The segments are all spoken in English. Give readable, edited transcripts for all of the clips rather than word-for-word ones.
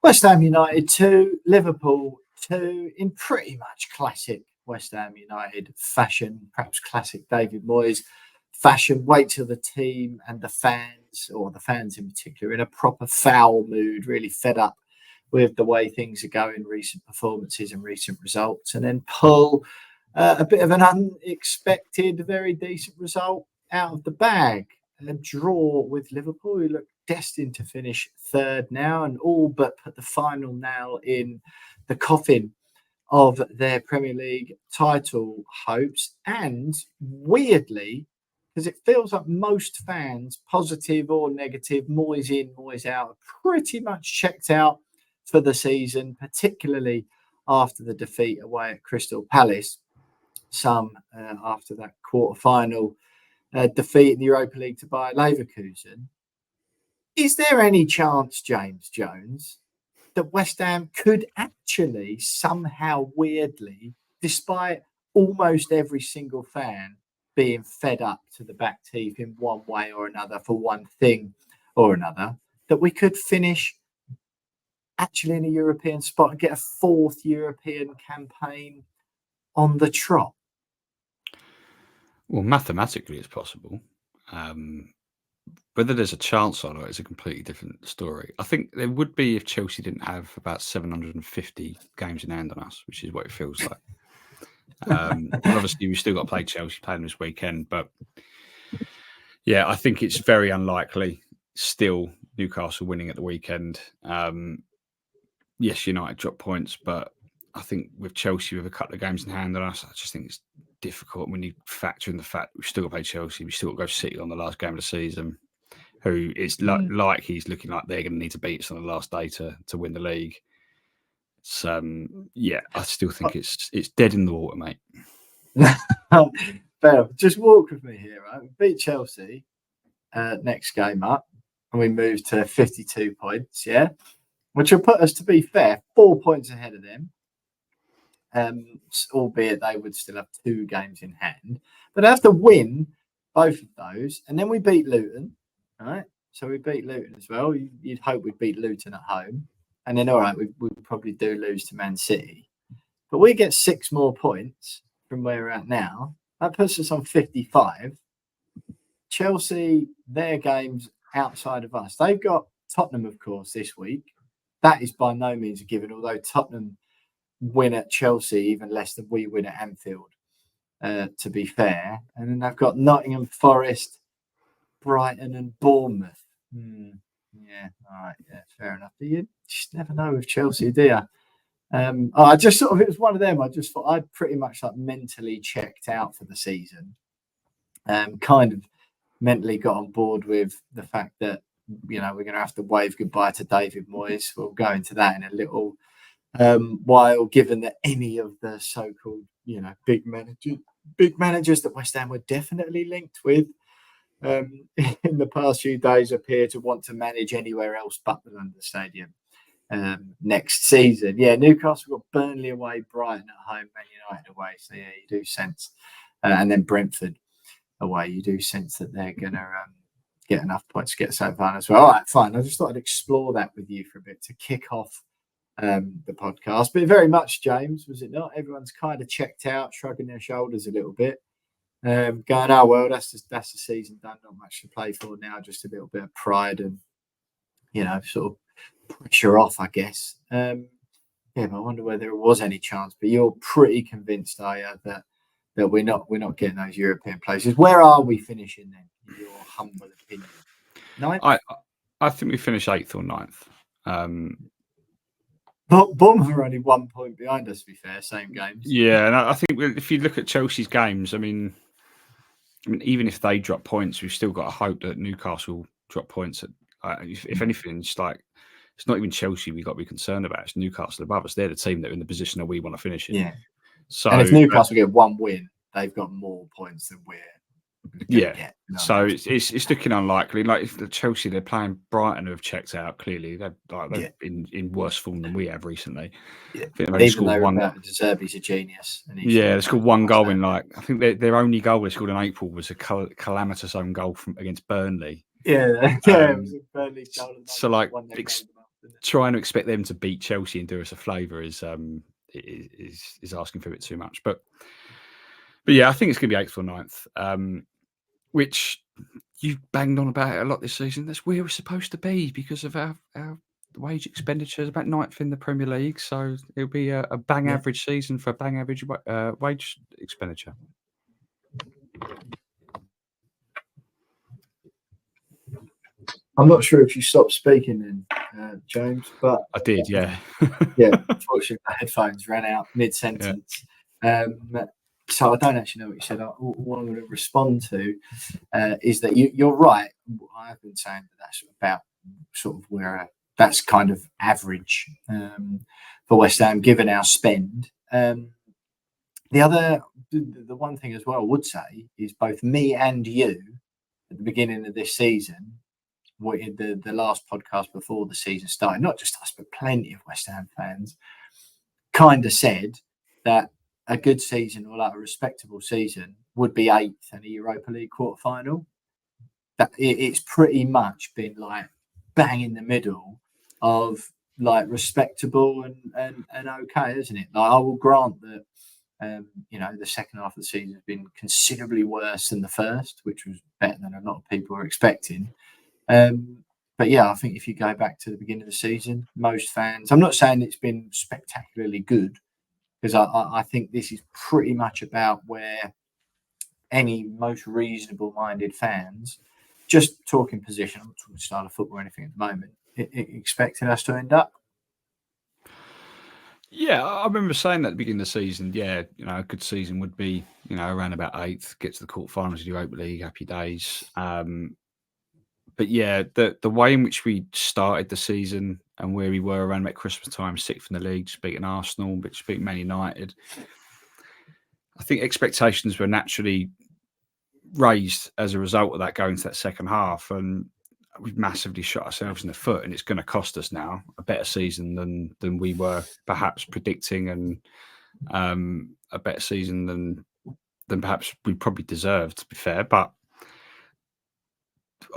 West Ham United 2, Liverpool 2, in pretty much classic West Ham United fashion, perhaps classic David Moyes fashion. Wait till the team and the fans, or the fans in particular, in a proper foul mood, really fed up with the way things are going, recent performances and recent results, and then pull a bit of an unexpected, very decent result out of the bag. And a draw with Liverpool, who look destined to finish third now and all but put the final nail in the coffin of their Premier League title hopes. And weirdly, because it feels like most fans, positive or negative, Moyes in, Moyes out, are pretty much checked out for the season, particularly after the defeat away at Crystal Palace, some after that quarter-final defeat in the Europa League to Bayer Leverkusen. Is there any chance, James Jones, that West Ham could actually somehow weirdly, despite almost every single fan being fed up to the back teeth in one way or another for one thing or another, that we could finish actually in a European spot and get a fourth European campaign on the trot? Well, mathematically it's possible. Whether there's a chance or not is a completely different story. I think there would be if Chelsea didn't have about 750 games in hand on us, which is what it feels like. And obviously we've still got to play Chelsea playing this weekend, but yeah, I think it's very unlikely still Newcastle winning at the weekend. Yes, United drop points, but I think with Chelsea with a couple of games in hand on us, I just think it's difficult when you factor in the fact we've still got to play Chelsea, we've still got to go City on the last game of the season, who is like he's looking like they're going to need to beat us on the last day to win the league. So yeah, I still think it's dead in the water, mate. Fair. Just walk with me here, right? We beat Chelsea next game up, and we move to 52 points, yeah, which will put us, to be fair, 4 points ahead of them. Albeit they would still have 2 games in hand, but they have to win both of those, and then we beat Luton, right? So we beat Luton as well. You'd hope we'd beat Luton at home, and then all right, we probably do lose to Man City, but we get 6 more points from where we're at now. That puts us on 55. Chelsea, their games outside of us, they've got Tottenham, of course, this week. That is by no means a given, although Tottenham win at Chelsea even less than we win at Anfield, to be fair. And then they've got Nottingham Forest, Brighton and Bournemouth. Yeah, all right, yeah, fair enough. But you just never know with Chelsea, do you? I just sort of, it was one of them. I just thought I'd pretty much like mentally checked out for the season. Kind of mentally got on board with the fact that, you know, we're going to have to wave goodbye to David Moyes. We'll go into that in a little while, given that any of the so-called, you know, big managers that West Ham were definitely linked with in the past few days appear to want to manage anywhere else but the London Stadium next season. Yeah, Newcastle got Burnley away, Brighton at home, Man United away. So yeah, you do sense, and then Brentford away. You do sense that they're going to get enough points to get so far as well. All right, fine. I just thought I'd explore that with you for a bit to kick off the podcast. But very much, James, was it not? Everyone's kind of checked out, shrugging their shoulders a little bit, going, "Oh well, that's the season done. Not much to play for now. Just a little bit of pride and, you know, sort of pressure off, I guess." Yeah, but I wonder whether there was any chance. But you're pretty convinced, are you, that we're not getting those European places? Where are we finishing then, in your humble opinion? Ninth? I think we finish 8th or 9th. But Bournemouth are only 1 point behind us, to be fair, same games. Yeah, and I think if you look at Chelsea's games, I mean, even if they drop points, we've still got to hope that Newcastle drop points. If anything, it's like, it's not even Chelsea we've got to be concerned about. It's Newcastle above us. They're the team that are in the position that we want to finish in. Yeah. So, and if Newcastle get 1 win, they've got more points than we're yeah. get. So it's looking unlikely. Like if the Chelsea, they're playing Brighton, who have checked out clearly. They've been in worse form than we have recently. Yeah. They scored one. De Zerbi's a genius. And they scored 1 goal in I think their only goal they scored in April was a calamitous own goal against Burnley. Yeah, it was a Burnley goal. So like trying to expect them to beat Chelsea and do us a favour is asking for a bit too much. But yeah, I think it's going to be 8th or 9th, which you've banged on about it a lot this season. That's where we're supposed to be because of our wage expenditure is about 9th in the Premier League. So it'll be a bang average season for a bang average wage expenditure. I'm not sure if you stopped speaking then, James, but I did, yeah. Yeah, unfortunately, my headphones ran out mid-sentence. So I don't actually know what you said. What I'm going to respond to is that you're right. I have been saying that's about sort of where that's kind of average for West Ham, given our spend. The one thing as well I would say is both me and you at the beginning of this season, the last podcast before the season started, not just us, but plenty of West Ham fans, kind of said that a good season or like a respectable season would be 8th in a Europa League quarter-final. That it's pretty much been like bang in the middle of like respectable and okay, isn't it? Like I will grant that the second half of the season has been considerably worse than the first, which was better than a lot of people were expecting. But yeah, I think if you go back to the beginning of the season, most fans, I'm not saying it's been spectacularly good, because I think this is pretty much about where any most reasonable minded fans, just talking position, I'm not talking style of football or anything at the moment, expecting us to end up. Yeah, I remember saying that at the beginning of the season. Yeah, a good season would be, around about 8th, get to the quarterfinals of the Europa League, happy days. But yeah, the way in which we started the season and where we were around about Christmas time, 6th in the league, just beating Arsenal, but just beating Man United, I think expectations were naturally raised as a result of that going to that second half, and we've massively shot ourselves in the foot, and it's going to cost us now a better season than we were perhaps predicting, and a better season than perhaps we probably deserved, to be fair. But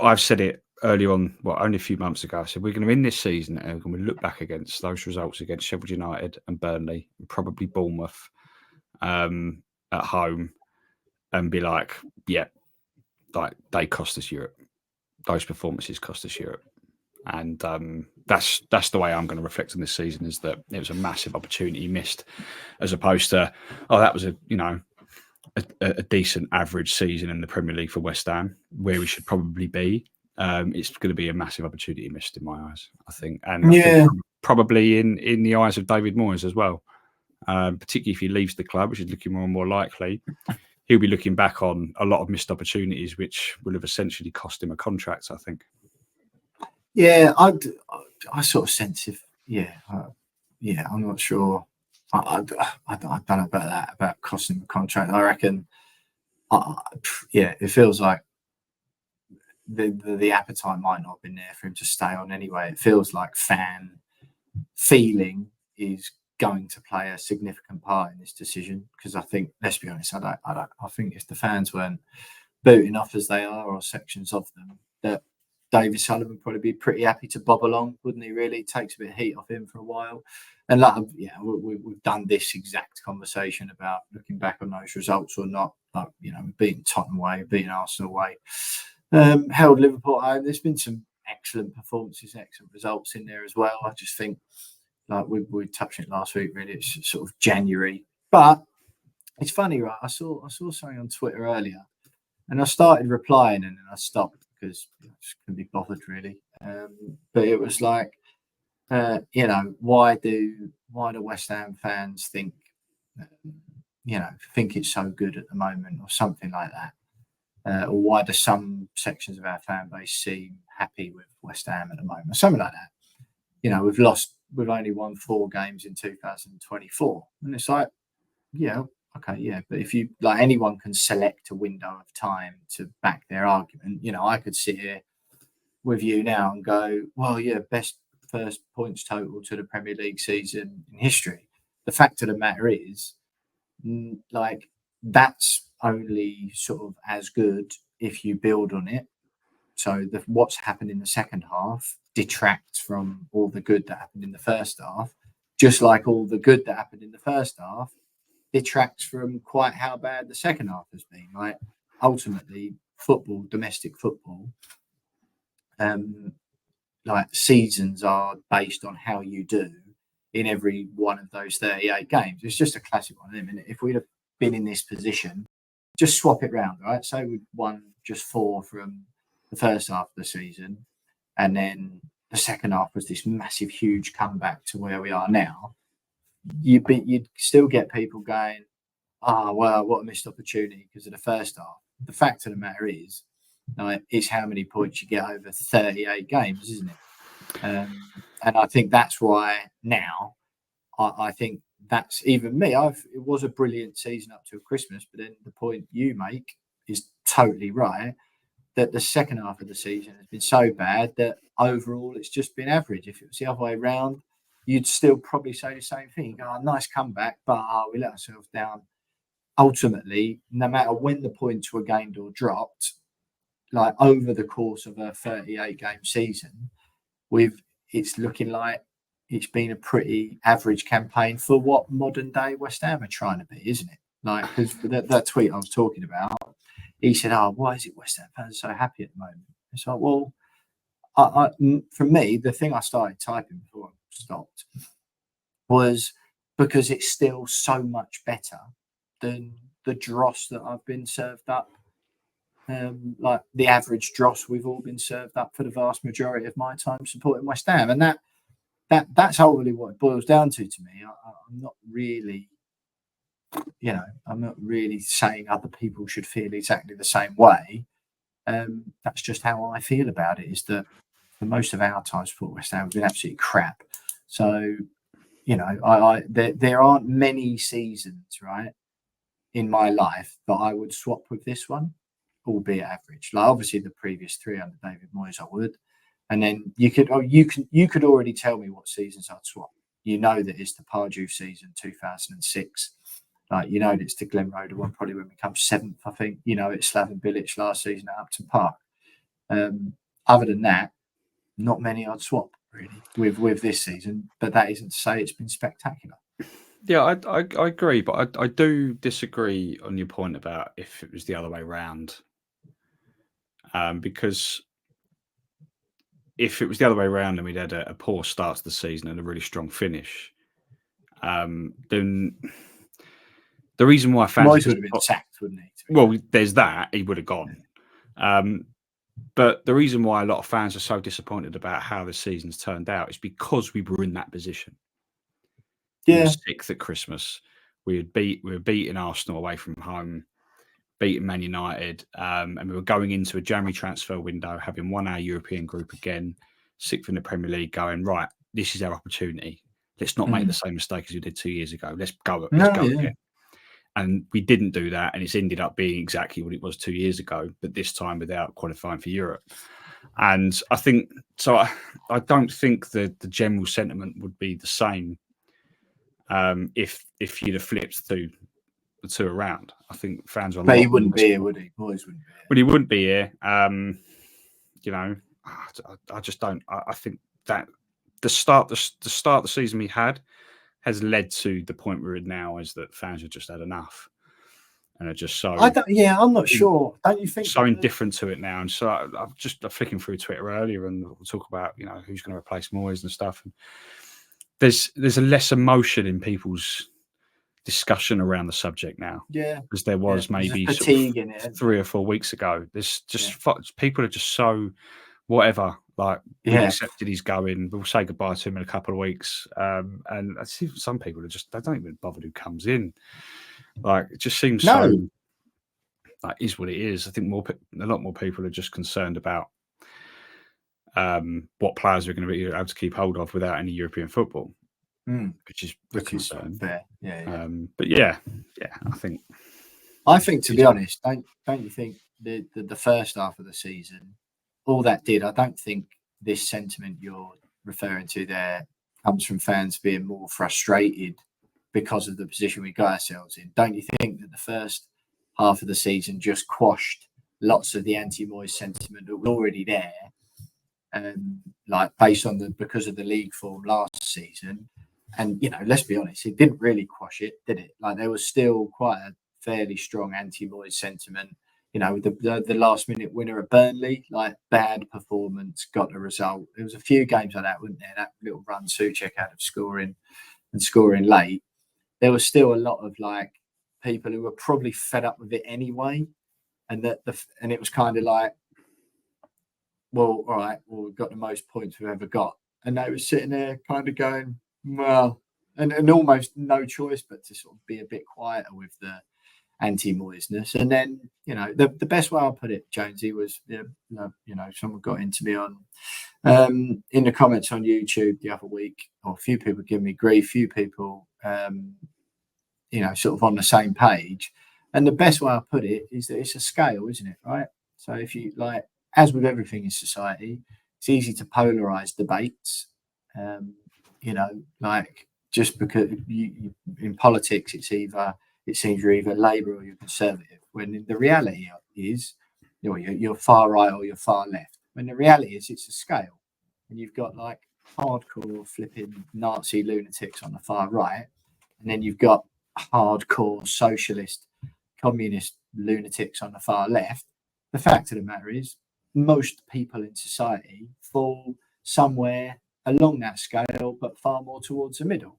I've said it early on, only a few months ago. I said we're going to win this season and we're going to look back against those results against Sheffield United and Burnley and probably Bournemouth at home and be like, yeah, like they cost us Europe. Those performances cost us Europe. And that's the way I'm going to reflect on this season, is that it was a massive opportunity missed, as opposed to, that was a decent average season in the Premier League for West Ham, where we should probably be. It's going to be a massive opportunity missed in my eyes, I think. And I think probably in the eyes of David Moyes as well, particularly if he leaves the club, which is looking more and more likely. He'll be looking back on a lot of missed opportunities, which will have essentially cost him a contract, I think. Yeah, I sort of sense if, I'm not sure. I don't know about that, about costing him a contract. I reckon, it feels like the appetite might not have been there for him to stay on anyway. It feels like fan feeling is going to play a significant part in this decision, because I think, let's be honest, I think if the fans weren't booting off as they are, or sections of them, that David Sullivan would probably be pretty happy to bob along, wouldn't he? Really, it takes a bit of heat off him for a while. And we've done this exact conversation about looking back on those results or not. Like, beating Tottenham away, beating Arsenal away, held Liverpool home. There's been some excellent performances, excellent results in there as well. I just think, like we touched on it last week, really, it's sort of January. But it's funny, right? I saw something on Twitter earlier, and I started replying, and then I stopped because I just couldn't be bothered, really. But it was like, why do West Ham fans think it's so good at the moment, or something like that, or why do some sections of our fan base seem happy with West Ham at the moment, or something like that? We've only won 4 games in 2024, and it's like, but if you, like, anyone can select a window of time to back their argument. I could sit here with you now and go, well, best first points total to the Premier League season in history. The fact of the matter is, like, that's only sort of as good if you build on it. So what's happened in the second half detracts from all the good that happened in the first half, just like all the good that happened in the first half detracts from quite how bad the second half has been. Like ultimately, football, domestic football, like seasons are based on how you do in every one of those 38 games. It's just a classic one. I mean, if we'd have been in this position, just swap it round, right? So we won just 4 from the first half of the season, and then the second half was this massive, huge comeback to where we are now. You'd still get people going, well, what a missed opportunity because of the first half. The fact of the matter is, it's how many points you get over 38 games, isn't it? And I think that's why now I think that's even me. It was a brilliant season up till Christmas, but then the point you make is totally right, that the second half of the season has been so bad that overall it's just been average. If it was the other way around, you'd still probably say the same thing. Nice comeback, but we let ourselves down. Ultimately, no matter when the points were gained or dropped, like over the course of a 38-game season, it's looking like it's been a pretty average campaign for what modern day West Ham are trying to be, isn't it? Like, because that tweet I was talking about, he said, why is it West Ham fans are so happy at the moment? It's like, well, for me, the thing I started typing before I stopped was because it's still so much better than the dross that I've been served up. Like the average dross we've all been served up for the vast majority of my time supporting West Ham. And that's ultimately what it boils down to me. I'm not really, I'm not really saying other people should feel exactly the same way. That's just how I feel about it, is that for most of our time support West Ham have been absolutely crap. So, there aren't many seasons, right, in my life that I would swap with this one, albeit average. Like obviously the previous 3 under David Moyes I would. And then you could already tell me what seasons I'd swap. You know that it's the Pardew season 2006. Like that it's the Glen Roeder one, probably when we come 7th, I think. It's Slaven Bilic last season at Upton Park. Other than that, not many I'd swap really with this season. But that isn't to say it's been spectacular. Yeah, I agree, but I do disagree on your point about if it was the other way around. Because if it was the other way around and we'd had a poor start to the season and a really strong finish, then the reason why fans Moyes would have been sacked, wouldn't he? Well, there's that. He would have gone. But the reason why a lot of fans are so disappointed about how the season's turned out is because we were in that position. Yeah. We were 6th at Christmas. We were beating Arsenal away from home, beating Man United, and we were going into a January transfer window, having won our European group again, 6th in the Premier League, going, right, this is our opportunity. Let's not make the same mistake as we did 2 years ago. Let's go again. And we didn't do that, and it's ended up being exactly what it was 2 years ago, but this time without qualifying for Europe. And I think so. I don't think the general sentiment would be the same if you'd have flipped the two around. I think fans are. But he wouldn't be here, would he? Moyes wouldn't be here. Well, he wouldn't be here. I just don't. I think that the start of the season we had has led to the point we're in now, is that fans have just had enough and are just so. I'm not sure. Don't you think so indifferent to it now? And so I'm just flicking through Twitter earlier, and we'll talk about who's going to replace Moyes and stuff. And there's a less emotion in people's discussion around the subject now, because there was maybe fatigue in it 3 or 4 weeks ago. There's just people are just so whatever. Like we accepted he's going. We'll say goodbye to him in a couple of weeks. And I see some people they don't even bother who comes in. Like it just seems so. Like is what it is. I think a lot more people are just concerned about what players are going to be able to keep hold of without any European football. Which is concern. Fair. But I think to be honest, don't you think the first half of the season, all that did, I don't think this sentiment you're referring to there comes from fans being more frustrated because of the position we got ourselves in. Don't you think that the first half of the season just quashed lots of the anti-Moyes sentiment that was already there, like based on because of the league form last season. And let's be honest, it didn't really quash it, did it? Like there was still quite a fairly strong anti-Moyes sentiment. With the last minute winner at Burnley, like bad performance, got the result. There was a few games like that, wasn't there? That little run Souček out of scoring late. There was still a lot of like people who were probably fed up with it anyway, and and it was kind of like, well, all right, well, we've got the most points we've ever got, and they were sitting there kind of going, well, and almost no choice but to sort of be a bit quieter with the anti-Moyesness. And then the best way I'll put it, Jonesy, was someone got into me on in the comments on YouTube the other week, or a few people give me grief, few people sort of on the same page. And the best way I put it is that it's a scale, isn't it? Right. So if you like, as with everything in society, it's easy to polarize debates. Like just because in politics, it seems you're either Labour or you're Conservative, when the reality is you're far right or you're far left. When the reality is it's a scale, and you've got like hardcore flipping Nazi lunatics on the far right, and then you've got hardcore socialist, communist lunatics on the far left. The fact of the matter is, most people in society fall somewhere along that scale, but far more towards the middle.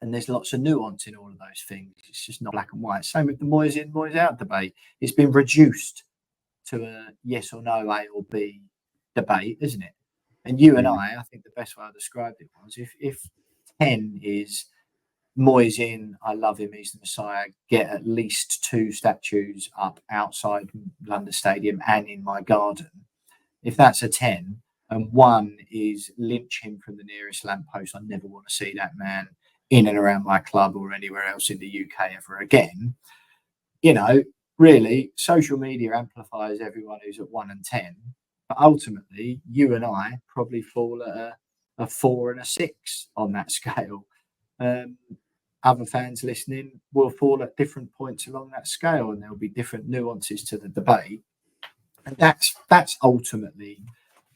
And there's lots of nuance in all of those things. It's just not black and white. Same with the Moyes in, Moyes out debate. It's been reduced to a yes or no, A or B debate, isn't it? And you and I think the best way I described it was if 10 is Moyes in, I love him, he's the Messiah, get at least 2 statues up outside London Stadium and in my garden. If that's a 10 and 1 is lynch him from the nearest lamppost, I never want to see that man in and around my club or anywhere else in the UK ever again. Really, social media amplifies everyone who's at 1 and 10. But ultimately, you and I probably fall at a 4 and a 6 on that scale. Other fans listening will fall at different points along that scale, and there'll be different nuances to the debate. And that's ultimately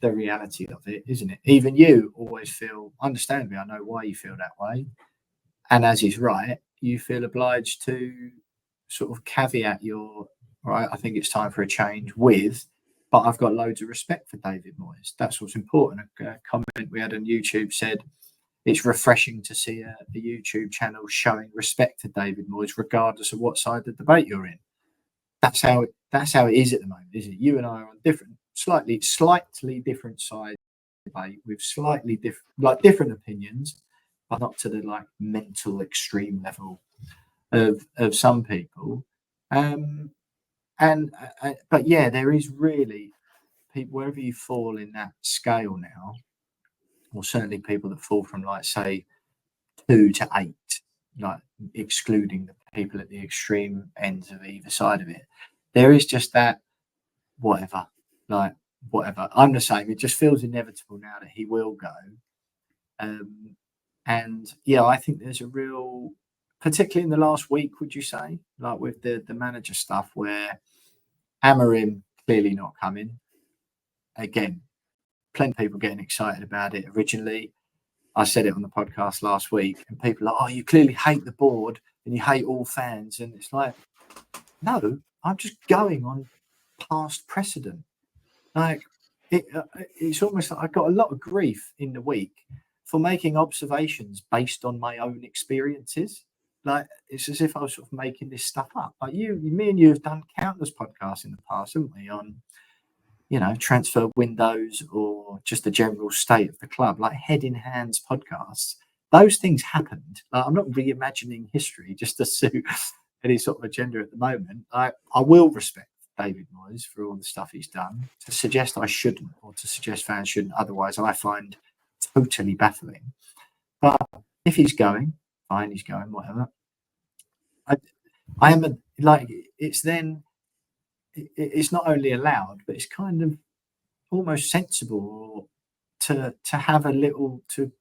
the reality of it, isn't it? Even you always feel, understandably, I know why you feel that way. And as is right, you feel obliged to sort of caveat your, right, I think it's time for a change with, but I've got loads of respect for David Moyes. That's what's important. A comment we had on YouTube said, it's refreshing to see a YouTube channel showing respect to David Moyes, regardless of what side of the debate you're in. That's how it is at the moment, isn't it? You and I are on different, slightly different sides of the debate with slightly different opinions, but not to the like mental extreme level of some people. But yeah, there is really people, wherever you fall in that scale now, or certainly people that fall from like say 2 to 8, like excluding the people at the extreme ends of either side of it, there is just that whatever. I'm the same. It just feels inevitable now that he will go. And yeah, I think there's a real, particularly in the last week, would you say, like with the manager stuff, where Amorim clearly not coming. Again, plenty of people getting excited about it originally. I said it on the podcast last week, and people are like, oh, you clearly hate the board and you hate all fans. And it's like, no, I'm just going on past precedent. Like, it's almost like I got a lot of grief in the week for making observations based on my own experiences. Like, it's as if I was sort of making this stuff up. Like me and you have done countless podcasts in the past, haven't we, on, transfer windows or just the general state of the club, like Head in Hands podcasts. Those things happened. Like, I'm not reimagining history just to suit any sort of agenda at the moment. I will respect David Moyes for all the stuff he's done. To suggest I shouldn't, or to suggest fans shouldn't otherwise, I find totally baffling. But if he's going, fine, he's going, whatever. I am it's then, it's not only allowed, but it's kind of almost sensible to have a little, to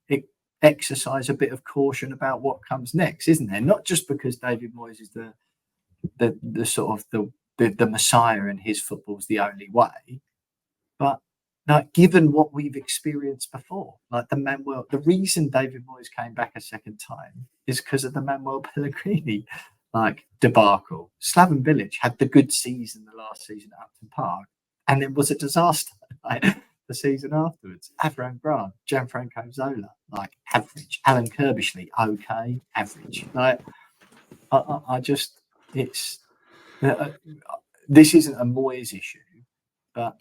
exercise a bit of caution about what comes next, isn't there? Not just because David Moyes is the sort of the the Messiah and his football's the only way. But like, given what we've experienced before, like the reason David Moyes came back a second time is because of the Manuel Pellegrini like debacle. Slaven Bilic had the good season the last season at Upton Park, and it was a disaster. Like, the season afterwards, Avram Grant, Gianfranco Zola, like average. Alan Kirbishley, okay, average. Like, I just, it's this isn't a Moyes issue, but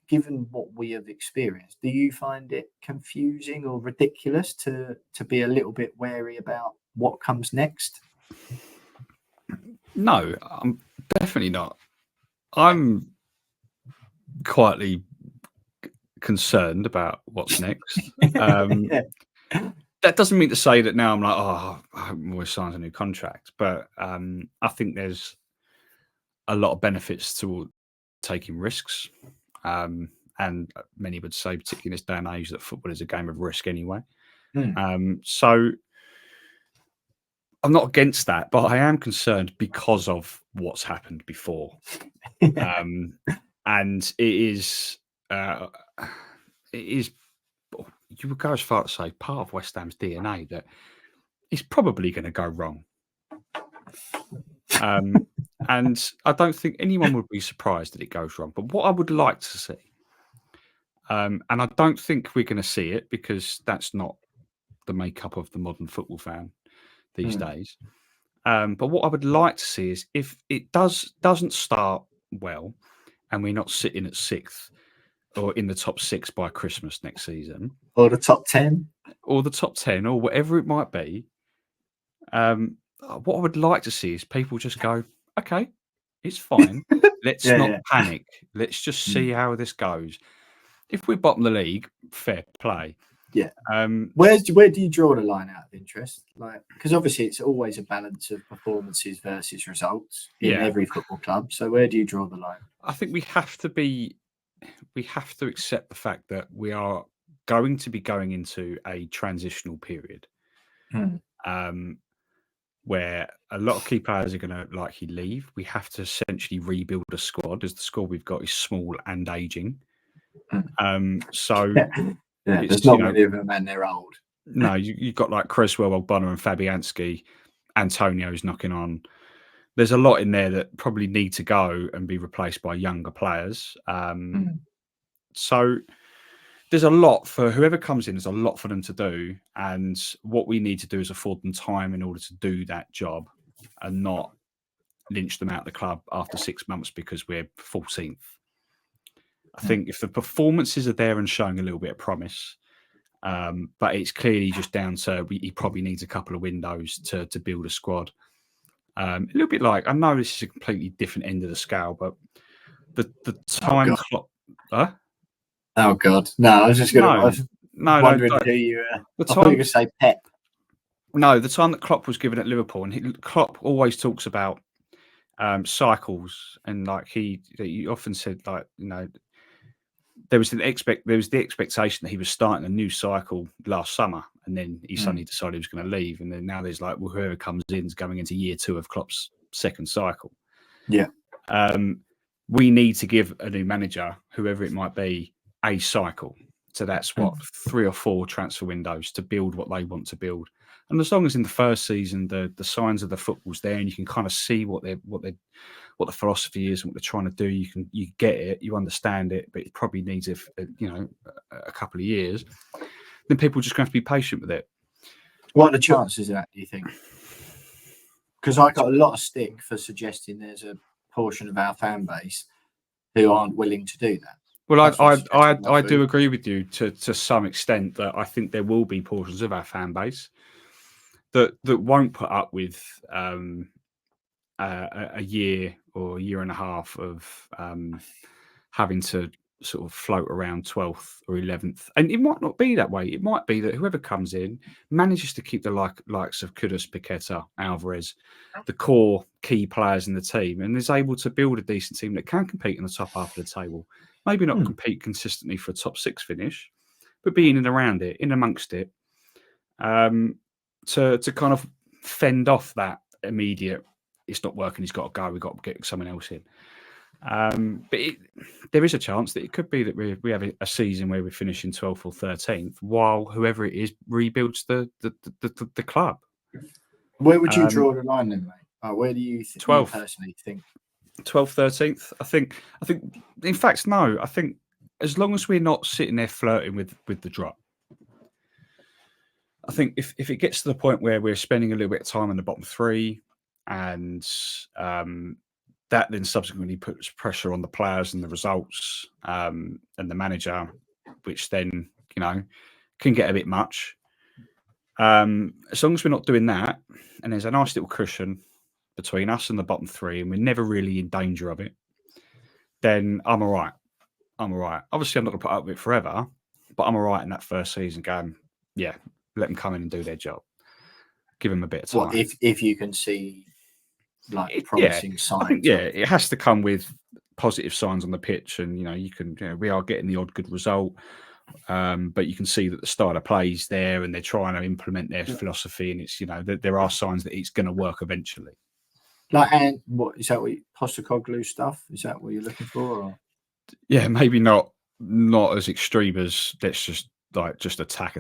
given what we have experienced, do you find it confusing or ridiculous to be a little bit wary about what comes next? No, I'm definitely not. I'm quietly concerned about what's next. Yeah. That doesn't mean to say that now I'm like, oh, I hope Moyes signs a new contract. But I think there's a lot of benefits to taking risks. And many would say, particularly in this day and age, that football is a game of risk anyway. So I'm not against that, but I am concerned because of what's happened before. And it is, you would go as far as to say, part of West Ham's DNA that it's probably going to go wrong. And I don't think anyone would be surprised that it goes wrong. But what I would like to see, and I don't think we're going to see it because that's not the makeup of the modern football fan these days. But what I would like to see is if it doesn't start well and we're not sitting at 6th or in the top 6 by Christmas next season, or the top 10, or the top 10, or whatever it might be, what I would like to see is people just go, okay, it's fine. Let's not panic. Let's just see how this goes. If we bottom the league, fair play. Yeah. Where do you draw the line out of interest? Like, because obviously it's always a balance of performances versus results in every football club. So where do you draw the line? I think we have to accept the fact that we are going to be going into a transitional period. Where a lot of key players are going to likely leave. We have to essentially rebuild a squad, as the squad we've got is small and aging. So there's not many of them, and they're old. No, you've got like Creswell, Ogbonna, and Fabianski. Antonio's knocking on. There's a lot in there that probably need to go and be replaced by younger players. So there's a lot for whoever comes in. There's a lot for them to do, and what we need to do is afford them time in order to do that job, and not lynch them out of the club after 6 months because we're 14th. I think if the performances are there and showing a little bit of promise, but it's clearly just down to he probably needs a couple of windows to build a squad. A little bit like, I know this is a completely different end of the scale, but the time clock. Oh God! No, I was just going to. Wondering who you. I thought you were going to say Pep. No, the time that Klopp was given at Liverpool, and Klopp always talks about cycles, and like he often said, like, you know, there was the expectation that he was starting a new cycle last summer, and then he suddenly decided he was going to leave, and then now there's like, well, whoever comes in is going into year 2 of Klopp's second cycle. Yeah. We need to give a new manager, whoever it might be, a cycle. So that's what 3 or 4 transfer windows to build what they want to build. And as long as in the first season the signs of the football's there and you can kind of see what the philosophy is and what they're trying to do, you get it, you understand it, but it probably needs a couple of years. Then people just have to be patient with it. What are the chances of that, do you think? Because I got a lot of stick for suggesting there's a portion of our fan base who aren't willing to do that. Well, I do agree with you to some extent that I think there will be portions of our fan base that won't put up with a year or a year and a half of having to sort of float around 12th or 11th. And it might not be that way. It might be that whoever comes in manages to keep the likes of Kudus, Paqueta, Alvarez, the core key players in the team, and is able to build a decent team that can compete in the top half of the table. Maybe not compete consistently for a top 6 finish, but be in and around it, in amongst it, to kind of fend off that immediate it's not working. He's got to go. We've got to get someone else in. But there is a chance that it could be that we have a season where we're finishing 12th or 13th, while whoever it is rebuilds the club. Where would you draw the line then, mate? Where do you 12th. Personally think? 12th, 13th. I think. In fact, no. I think as long as we're not sitting there flirting with the drop. I think if it gets to the point where we're spending a little bit of time in the bottom three, and that then subsequently puts pressure on the players and the results and the manager, which then can get a bit much. As long as we're not doing that, and there's a nice little cushion between us and the bottom three, and we're never really in danger of it, then I'm all right. Obviously, I'm not going to put up with it forever, but I'm all right in that first season going, yeah, let them come in and do their job. Give them a bit of time. Well, if you can see promising signs. I think, it has to come with positive signs on the pitch, and we are getting the odd good result, but you can see that the style of play is there, and they're trying to implement their philosophy, and it's there are signs that it's going to work eventually. And what is that? Postecoglou stuff? Is that what you're looking for? Or? Yeah, maybe not as extreme as let's just attack,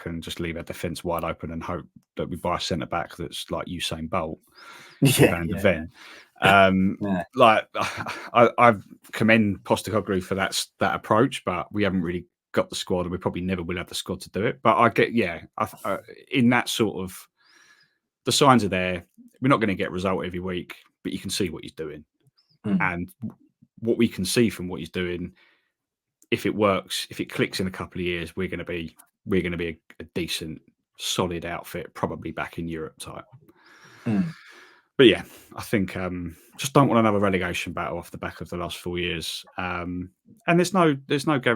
and just leave our defence wide open and hope that we buy a centre back that's like Usain Bolt. I commend Postecoglou for that approach, but we haven't really got the squad, and we probably never will have the squad to do it. But I get, in that sort of, the signs are there. We're not going to get a result every week, but you can see what he's doing, and what we can see from what he's doing. If it works, if it clicks in a couple of years, we're going to be a decent, solid outfit, probably back in Europe type. But yeah, I think just don't want another relegation battle off the back of the last 4 years. And there's no like, I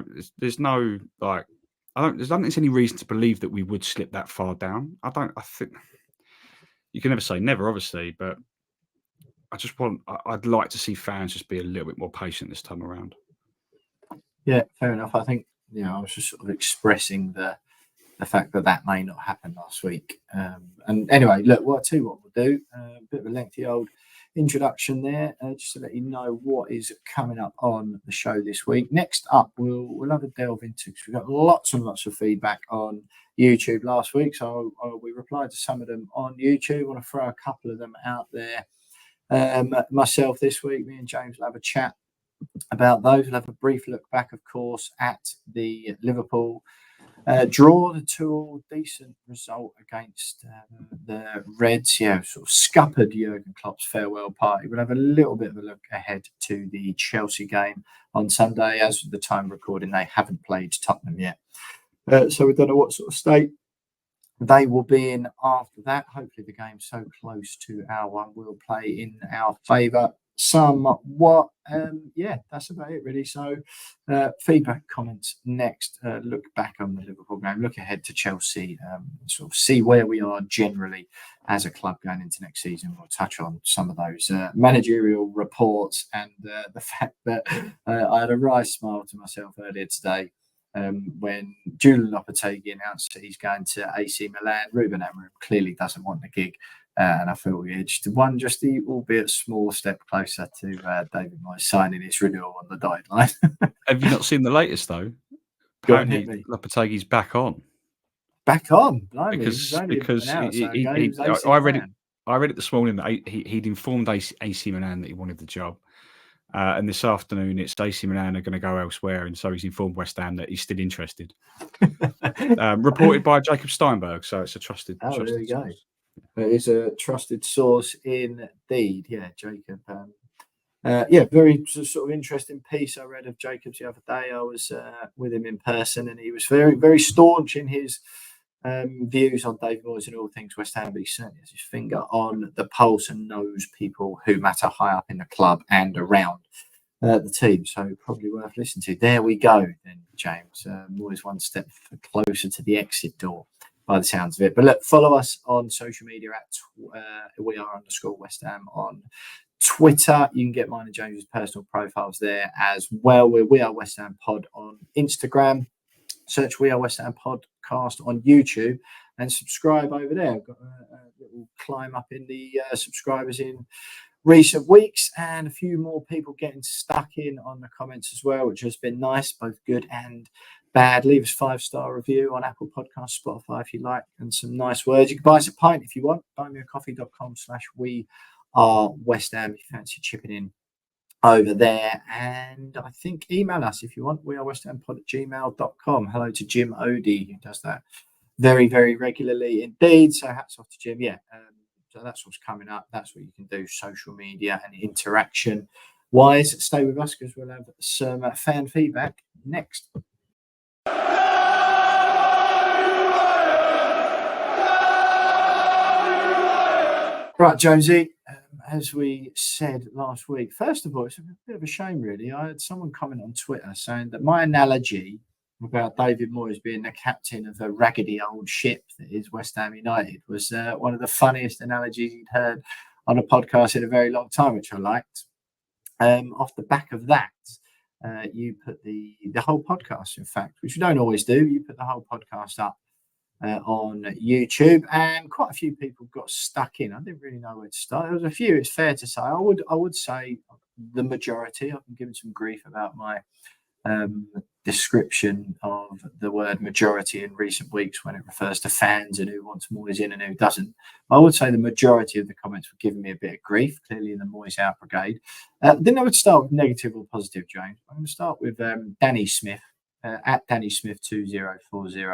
don't think there's any reason to believe that we would slip that far down. I think you can never say never, obviously, but I'd like to see fans just be a little bit more patient this time around. Yeah, fair enough. I think I was just sort of expressing the fact that may not happen last week. And anyway, look, I'll tell you what we'll do. A bit of a lengthy old introduction there, just to let you know what is coming up on the show this week. Next up, we'll have a delve into, because we got lots and lots of feedback on YouTube last week, so we replied to some of them on YouTube. I want to throw a couple of them out there myself this week. Me and James will have a chat about those. We'll have a brief look back, of course, at the Liverpool draw, the 2-2 decent result against the Reds. Sort of scuppered Jurgen Klopp's farewell party. We'll have a little bit of a look ahead to the Chelsea game on Sunday. As of the time of recording, they haven't played Tottenham yet. So we don't know what sort of state they will be in after that. Hopefully the game so close to our one will play in our favour somewhat. That's about it really. So feedback, comments next. Look back on the Liverpool game, look ahead to Chelsea, sort of see where we are generally as a club going into next season. We'll touch on some of those managerial reports, and the fact that I had a wry smile to myself earlier today when Julian Lopetegui announced that he's going to AC Milan. Ruben Amorim clearly doesn't want the gig. And I feel we're just the albeit small step closer to David Moyes signing his renewal on the dotted line. Have you not seen the latest though? Apparently, Lopetegui's back on. Back on, because I read it this morning that he'd informed AC Milan that he wanted the job, and this afternoon it's AC Milan are going to go elsewhere, and so he's informed West Ham that he's still interested. Reported by Jacob Steinberg, so it's a trusted. There trusted you go. source. It is a trusted source indeed. Yeah, Jacob. Very sort of interesting piece I read of Jacob's the other day. I was with him in person, and he was very, very staunch in his views on David Moyes and all things West Ham. But he certainly has his finger on the pulse and knows people who matter high up in the club and around the team. So probably worth listening to. There we go, then, James. Moyes one step closer to the exit door, by the sounds of it. But look, follow us on social media at @WeAre_West Ham on Twitter. You can get mine and James's personal profiles there as well. We are West Ham Pod on Instagram. Search We Are West Ham Podcast on YouTube and subscribe over there. I've got a little will climb up in the subscribers in recent weeks, and a few more people getting stuck in on the comments as well, which has been nice, both good and bad. Leave us 5-star review on Apple Podcasts, Spotify if you like, and some nice words. You can buy us a pint if you want. buymeacoffee.com/we are West Ham if you fancy chipping in over there. And I think email us if you want. We are westhampod@gmail.com. Hello to Jim Odie, who does that very, very regularly indeed. So hats off to Jim. Yeah. So that's what's coming up. That's what you can do, social media and interaction wise. Stay with us because we'll have some fan feedback next. Right, Jonesy, as we said last week, first of all, it's a bit of a shame, really. I had someone comment on Twitter saying that my analogy about David Moyes being the captain of a raggedy old ship that is West Ham United was one of the funniest analogies he'd heard on a podcast in a very long time, which I liked. Off the back of that, you put the whole podcast, in fact, which we don't always do. You put the whole podcast up on YouTube, and quite a few people got stuck in. I didn't really know where to start. There was a few, it's fair to say. I would say the majority. I've been given some grief about my description of the word majority in recent weeks when it refers to fans and who wants Moyes in and who doesn't. I would say the majority of the comments were giving me a bit of grief, clearly in the Moyes out brigade. Then I would start with negative or positive, James. I'm going to start with Danny Smith, at Danny Smith 2040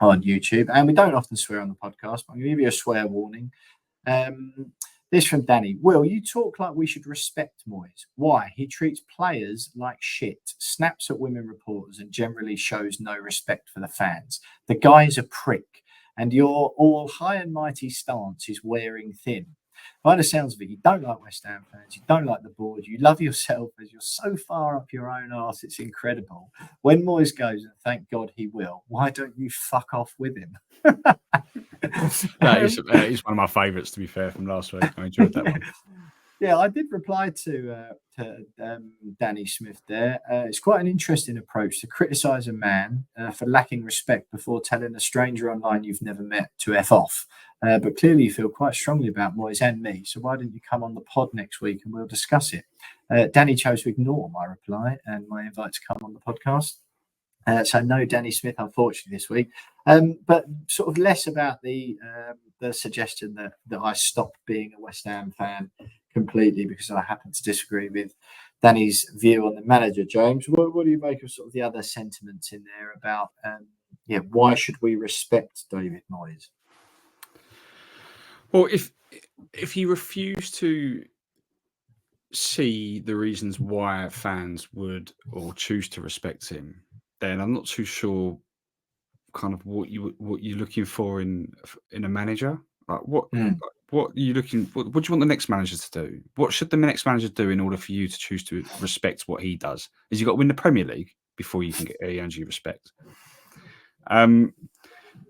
on YouTube. And we don't often swear on the podcast, but I'm going to give you a swear warning. This from Danny. Will, you talk like we should respect Moyes. Why? He treats players like shit, snaps at women reporters, and generally shows no respect for the fans. The guy's a prick, and your all high and mighty stance is wearing thin. By the sounds of it, you don't like West Ham fans, you don't like the board, you love yourself as you're so far up your own arse, it's incredible. When Moyes goes, and thank God he will, why don't you fuck off with him? That is one of my favourites, to be fair, from last week. I enjoyed that one. Yeah, I did reply to Danny Smith there. It's quite an interesting approach to criticise a man for lacking respect before telling a stranger online you've never met to F off. But clearly you feel quite strongly about Moyes and me, so why don't you come on the pod next week and we'll discuss it? Danny chose to ignore my reply and my invite to come on the podcast. So no Danny Smith, unfortunately, this week. But sort of less about the suggestion that I stop being a West Ham fan completely because I happen to disagree with Danny's view on the manager, James. What do you make of sort of the other sentiments in there about, why should we respect David Moyes? Well, if you refuse to see the reasons why fans would or choose to respect him, then I'm not too sure kind of what you're looking for in a manager. Like what are you looking? What do you want the next manager to do? What should the next manager do in order for you to choose to respect what he does? Is you got to win the Premier League before you can get earns you respect.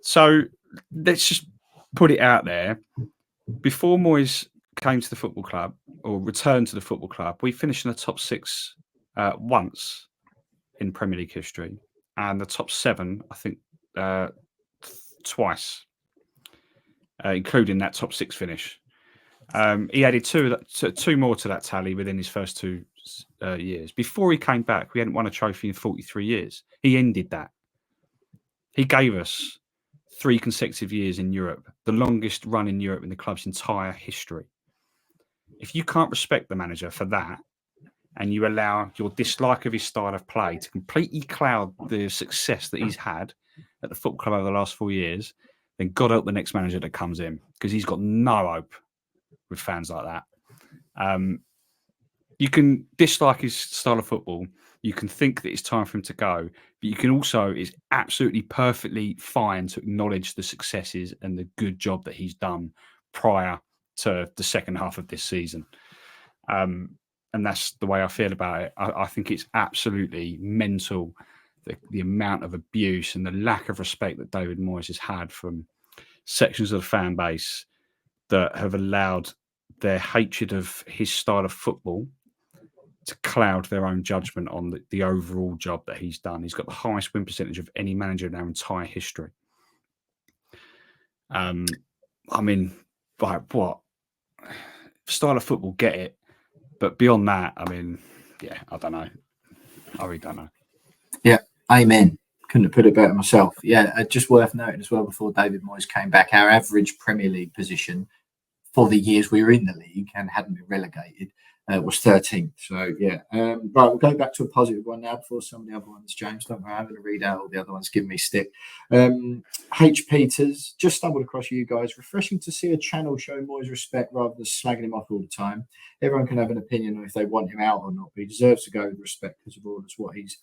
So let's just put it out there. Before Moyes came to the football club or returned to the football club, we finished in the top 6 once in Premier League history, and the top 7, I think, twice, including that top 6 finish. He added two more to that tally within his first 2 years. Before he came back, we hadn't won a trophy in 43 years. He ended that. He gave us 3 consecutive years in Europe, the longest run in Europe in the club's entire history. If you can't respect the manager for that, and you allow your dislike of his style of play to completely cloud the success that he's had at the football club over the last 4 years, then God help the next manager that comes in, because he's got no hope with fans like that. You can dislike his style of football. You can think that it's time for him to go, but you can also, it's absolutely perfectly fine to acknowledge the successes and the good job that he's done prior to the second half of this season. And that's the way I feel about it. I think it's absolutely mental, the amount of abuse and the lack of respect that David Moyes has had from sections of the fan base that have allowed their hatred of his style of football to cloud their own judgment on the overall job that he's done. He's got the highest win percentage of any manager in our entire history. I mean, like what style of football, get it. But beyond that, I mean, yeah, I don't know. I really don't know. Yeah, amen. Couldn't have put it better myself. Yeah, just worth noting as well, before David Moyes came back, our average Premier League position for the years we were in the league and hadn't been relegated was 13th. So, yeah. Right, we'll go back to a positive one now before some of the other ones, James. Don't worry, I'm going to read out all the other ones. Give me stick. H. Peters, just stumbled across you guys. Refreshing to see a channel showing Moyes respect rather than slagging him off all the time. Everyone can have an opinion on if they want him out or not, but he deserves to go with respect because of all that's what he's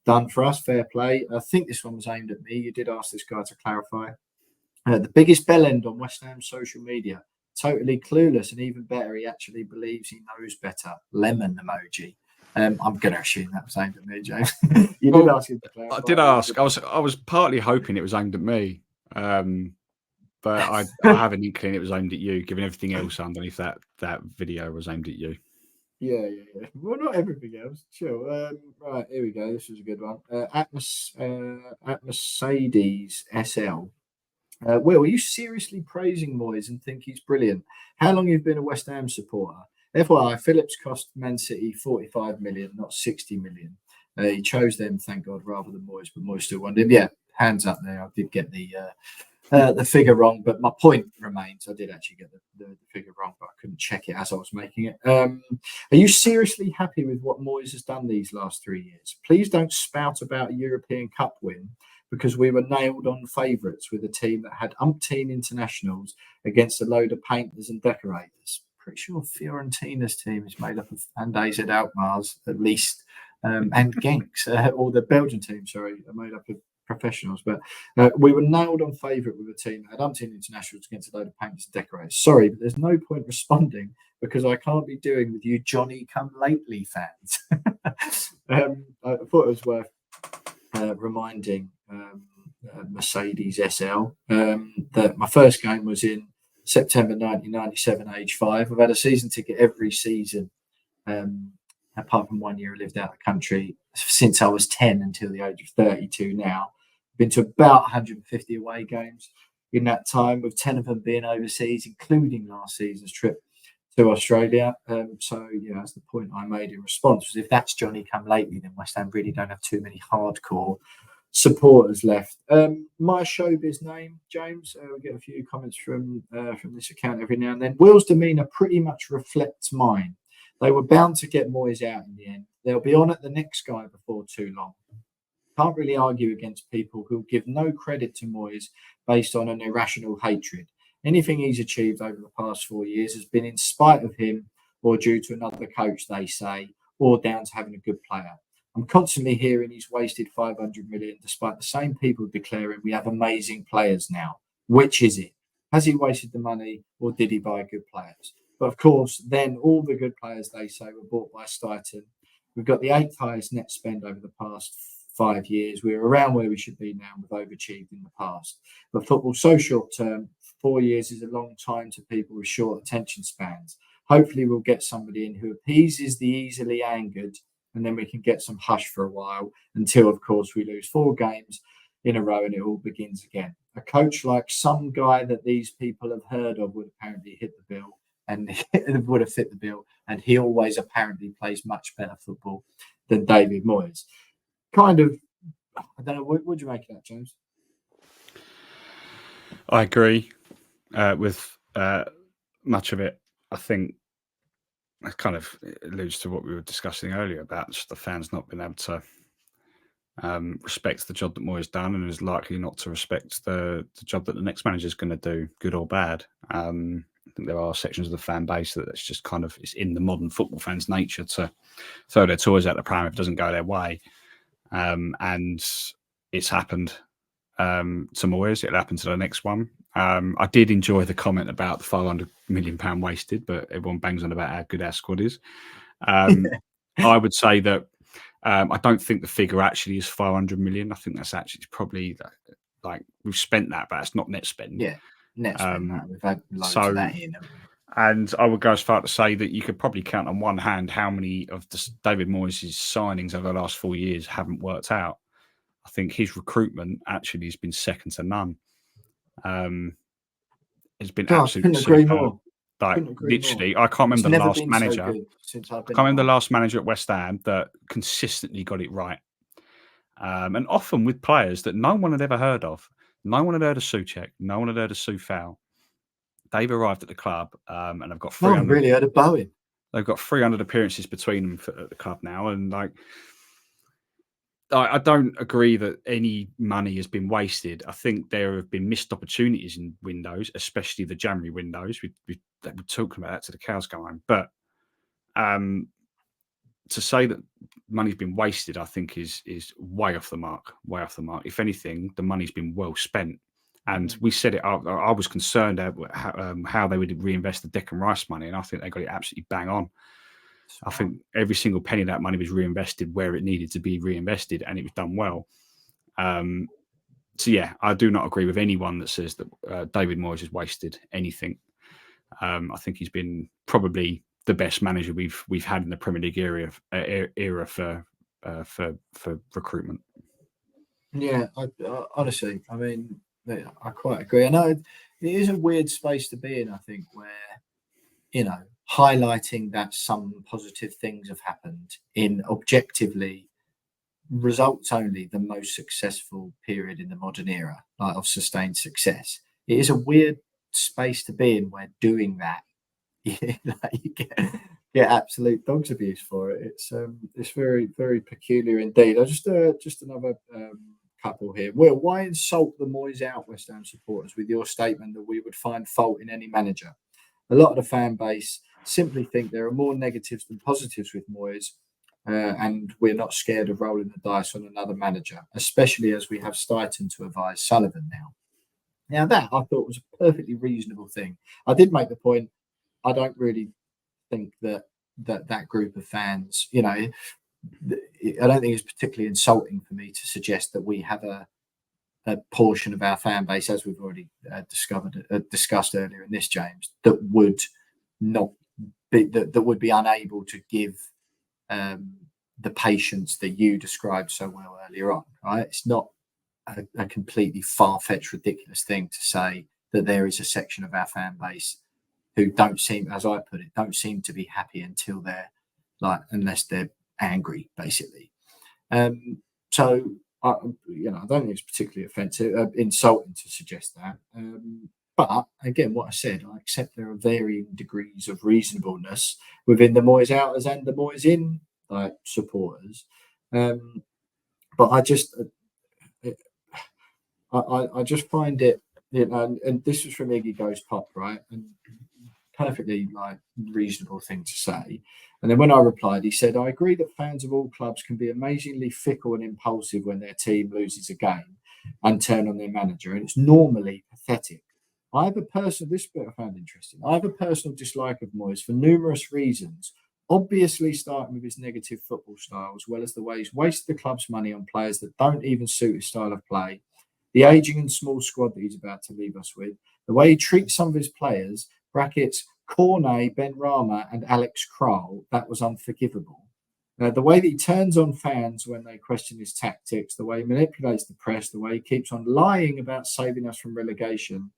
done for us. Fair play. I think this one was aimed at me. You did ask this guy to clarify. The biggest bell end on West Ham social media. Totally clueless, and even better, he actually believes he knows better. Lemon emoji. I'm going to assume that was aimed at me, James. You did ask him to clarify. I did ask. I was partly hoping it was aimed at me, but I have an inkling it was aimed at you, given everything else underneath that video was aimed at you. Yeah. Well, not everything else. Sure. Right, here we go. This was a good one. At Mercedes SL. Will, are you seriously praising Moyes and think he's brilliant? How long you've been a West Ham supporter? FYI, Phillips cost Man City 45 million, not 60 million. He chose them, thank God, rather than Moyes, but Moyes still wanted him. Yeah, hands up there. I did get the figure wrong, but my point remains. I did actually get the figure wrong, but I couldn't check it as I was making it. Are you seriously happy with what Moyes has done these last 3 years? Please don't spout about a European Cup win, because we were nailed on favourites with a team that had umpteen internationals against a load of painters and decorators. Pretty sure Fiorentina's team is made up of Andes and Alkmaars, at least, and Genks, or the Belgian team, sorry, are made up of professionals. But we were nailed on favourite with a team that had umpteen internationals against a load of painters and decorators. Sorry, but there's no point responding because I can't be doing with you Johnny come lately fans. I thought it was worth reminding Mercedes SL that my first game was in September 1997, age 5. I've had a season ticket every season, apart from 1 year I lived out of the country, since I was 10 until the age of 32 now. Been to about 150 away games in that time, with 10 of them being overseas, including last season's trip to Australia. So, yeah, that's the point I made in response, was if that's Johnny come lately, then West Ham really don't have too many hardcore supporters left. My showbiz name, James. We get a few comments from this account every now and then. Will's demeanour pretty much reflects mine. They were bound to get Moyes out in the end. They'll be on at the next guy before too long. Can't really argue against people who give no credit to Moyes based on an irrational hatred. Anything he's achieved over the past 4 years has been in spite of him or due to another coach, they say, or down to having a good player. I'm constantly hearing he's wasted 500 million, despite the same people declaring we have amazing players now. Which is it? Has he wasted the money, or did he buy good players? But of course, then all the good players, they say, were bought by Stuyton. We've got the 8th highest net spend over the past 5 years. We're around where we should be now. We've overachieved in the past. But football's so short term. 4 years is a long time to people with short attention spans. Hopefully we'll get somebody in who appeases the easily angered, and then we can get some hush for a while until, of course, we lose 4 games in a row and it all begins again. A coach like some guy that these people have heard of would apparently hit the bill, and would have fit the bill, and he always apparently plays much better football than David Moyes. Kind of, I don't know, what do you make of that, James? I agree with much of it. I think it kind of alludes to what we were discussing earlier about just the fans not being able to respect the job that Moyes done, and is likely not to respect the job that the next manager is going to do, good or bad. I think there are sections of the fan base that's just kind of, it's in the modern football fans' nature to throw their toys out the pram if it doesn't go their way. And it's happened to Moyes. It'll happen to the next one. I did enjoy the comment about the £500 million wasted, but everyone bangs on about how good our squad is. I would say that I don't think the figure actually is 500 million. I think that's actually probably like we've spent that, but that's not net spend. Yeah, net spend. We've had loads of that in. And I would go as far to say that you could probably count on one hand how many of David Moyes' signings over the last 4 years haven't worked out. I think his recruitment actually has been second to none. has been I absolutely couldn't agree superb. more. Like literally, I can't It's remember the never last been manager. so good since I've I been. can't remember the last manager at West Ham that consistently got it right. And often with players that no one had ever heard of. No one had heard of Souček. No one had heard of Soufal. They've arrived at the club and have got 300. No one really heard of Bowen. They've got 300 appearances between them at the club now, and like, I don't agree that any money has been wasted. I think there have been missed opportunities in windows, especially the January windows. We're talking about that to the cows come home. But to say that money's been wasted, I think is way off the mark. Way off the mark. If anything, the money's been well spent. And we said it. I was concerned how they would reinvest the Declan Rice money, and I think they got it absolutely bang on. I think every single penny of that money was reinvested where it needed to be reinvested, and it was done well. So yeah, I do not agree with anyone that says that David Moyes has wasted anything. I think he's been probably the best manager we've had in the Premier League era for recruitment. Yeah, honestly, I mean, I quite agree. I know it is a weird space to be in. I think where highlighting that some positive things have happened in objectively results only the most successful period in the modern era, like of sustained success. It is a weird space to be in where doing that, you get absolute dog's abuse for it. It's very, very peculiar indeed. I just another couple here. Will, why insult the Moyes out West Ham supporters with your statement that we would find fault in any manager? A lot of the fan base simply think there are more negatives than positives with Moyes, and we're not scared of rolling the dice on another manager, especially as we have Stuyton to advise Sullivan now. Now that I thought was a perfectly reasonable thing. I did make the point. I don't really think that group of fans, I don't think it's particularly insulting for me to suggest that we have a portion of our fan base, as we've already discussed earlier in this, James, that would not be that would be unable to give the patience that you described so well earlier on. Right? It's not a completely far-fetched, ridiculous thing to say that there is a section of our fan base who don't seem, as I put it, don't seem to be happy until unless they're angry, basically. So I don't think it's particularly offensive, insulting to suggest that. But again, what I said, I accept there are varying degrees of reasonableness within the Moyes outers and the Moyes in supporters. But I just find it, and this was from Iggy Goes Pop, right? And perfectly reasonable thing to say. And then when I replied, he said, I agree that fans of all clubs can be amazingly fickle and impulsive when their team loses a game and turn on their manager, and it's normally pathetic. This bit I found interesting. I have a personal dislike of Moyes for numerous reasons, obviously starting with his negative football style, as well as the way he's wasted the club's money on players that don't even suit his style of play, the ageing and small squad that he's about to leave us with, the way he treats some of his players, brackets, Cornet, Ben Rama, and Alex Kral, that was unforgivable. The way that he turns on fans when they question his tactics, the way he manipulates the press, the way he keeps on lying about saving us from relegation,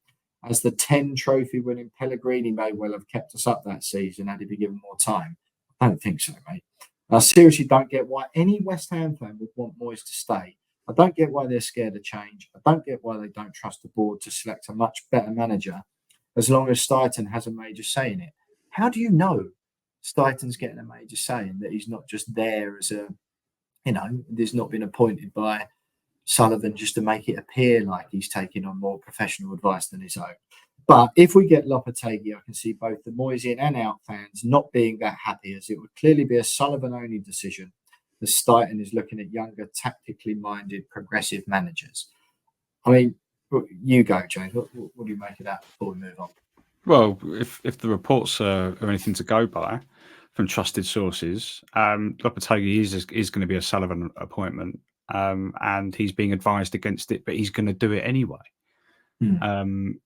as the 10 trophy winning Pellegrini may well have kept us up that season had he been given more time. I don't think so, mate. I seriously don't get why any West Ham fan would want Moyes to stay. I don't get why they're scared of change. I don't get why they don't trust the board to select a much better manager as long as Stuyton has a major say in it. How do you know Stuyton's getting a major say in that he's not just there as there's not been appointed by Sullivan just to make it appear like he's taking on more professional advice than his own? But if we get Lopetegui, I can see both the Moyes in and out fans not being that happy, as it would clearly be a Sullivan-only decision, as Stuyton is looking at younger, tactically minded, progressive managers. I mean, you go, James. What do you make of that before we move on? Well, if the reports are anything to go by from trusted sources, Lopetegui is going to be a Sullivan appointment, and he's being advised against it, but he's going to do it anyway.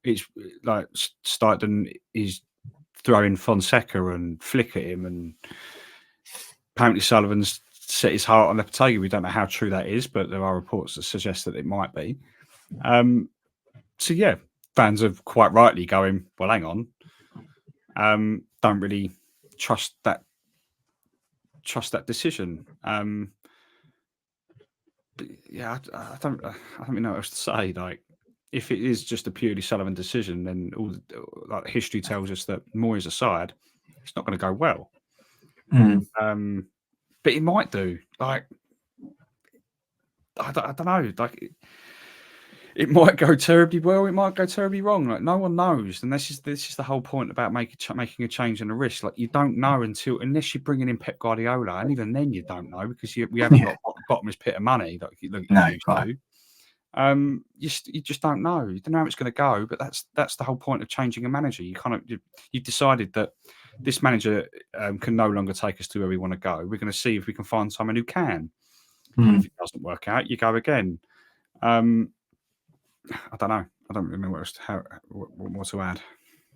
It's like Stuyton is throwing Fonseca and Flick at him, and apparently Sullivan's set his heart on Lopetegui. We don't know how true that is, but there are reports that suggest that it might be. So yeah, fans are quite rightly going, well, hang on, don't really trust that decision. But yeah, I don't really know what else to say. Like, if it is just a purely Sullivan decision, then like history tells us that Moyes aside, it's not going to go well. But it might do. Like, I don't know. Like, it might go terribly well. It might go terribly wrong. Like, no one knows. And this is the whole point about making a change and a risk. Like, you don't know unless you're bringing in Pep Guardiola, and even then you don't know because we haven't got bottomless pit of money like you used to. You just don't know. You don't know how it's going to go. But that's the whole point of changing a manager. You've decided that this manager can no longer take us to where we want to go. We're going to see if we can find someone who can. And if it doesn't work out, you go again. I don't know. I don't remember what more to add.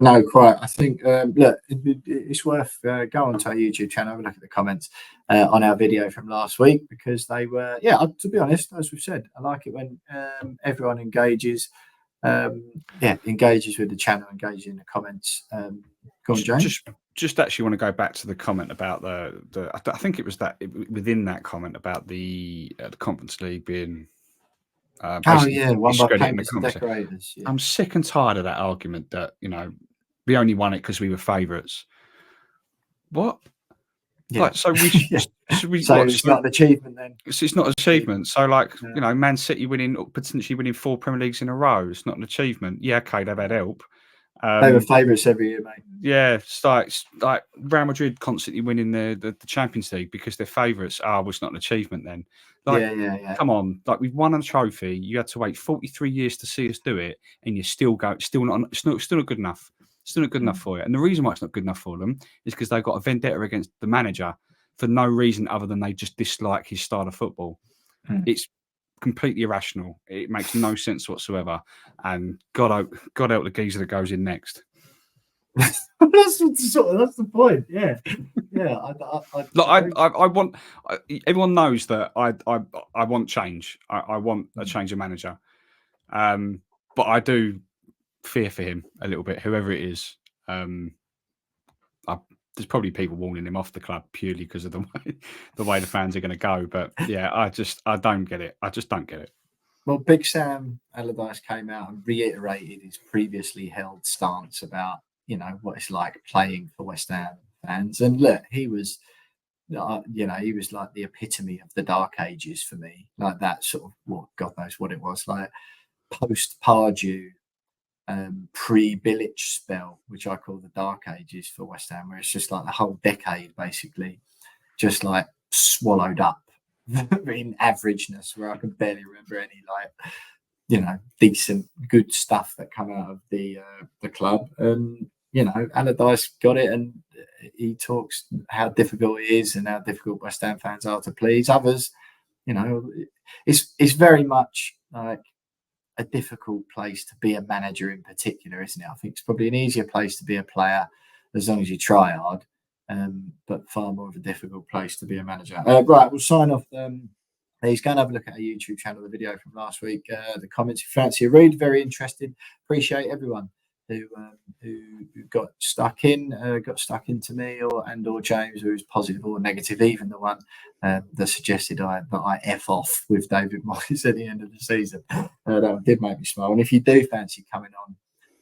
No, quite. I think, look, it's worth go onto our YouTube channel and look at the comments on our video from last week, because they were, to be honest, as we've said, I like it when everyone engages with the channel, engages in the comments. Go on, James. Just actually want to go back to the comment about I think it was within that comment about the Conference League being one by painters and decorators. Yeah. I'm sick and tired of that argument that we only won it because we were favourites. What? Yeah. Like, so we it's not an achievement then. It's not an achievement. So Man City potentially winning 4 Premier Leagues in a row. It's not an achievement. Yeah, okay, they've had help. They were favourites every year, mate. Yeah, it's like Real Madrid constantly winning the Champions League because they're favourites. It's not an achievement then. Like, come on, like, we've won a trophy. You had to wait 43 years to see us do it, and you still not good enough. Still not good enough for you. And the reason why it's not good enough for them is because they've got a vendetta against the manager for no reason other than they just dislike his style of football. It's completely irrational. It makes no sense whatsoever. And God help the geezer that goes in next. that's the point. Yeah. I want. Everyone knows that I want change. I want a change of manager. But I do fear for him a little bit, whoever it is. There's probably people warning him off the club purely because of the way the fans are going to go. But yeah, I don't get it. I just don't get it. Well, Big Sam Allardyce came out and reiterated his previously held stance about what it's like playing for West Ham fans. And look, he was like the epitome of the Dark Ages for me. Like that sort of, God knows what it was, like post-Pardew, pre-Bilic spell, which I call the Dark Ages for West Ham, where it's just like the whole decade basically just like swallowed up in averageness, where I can barely remember any decent good stuff that come out of the club. Allardyce got it, and he talks how difficult it is and how difficult West Ham fans are to please. Others, it's very much like a difficult place to be a manager in particular, isn't it? I think it's probably an easier place to be a player as long as you try hard, but far more of a difficult place to be a manager. Right, we'll sign off. He's going to have a look at our YouTube channel, the video from last week, the comments. If you fancy a read, very interested. Appreciate everyone who got stuck into me or James, who was positive or negative, even the one that suggested that I F off with David Moyes at the end of the season. That did make me smile. And if you do fancy coming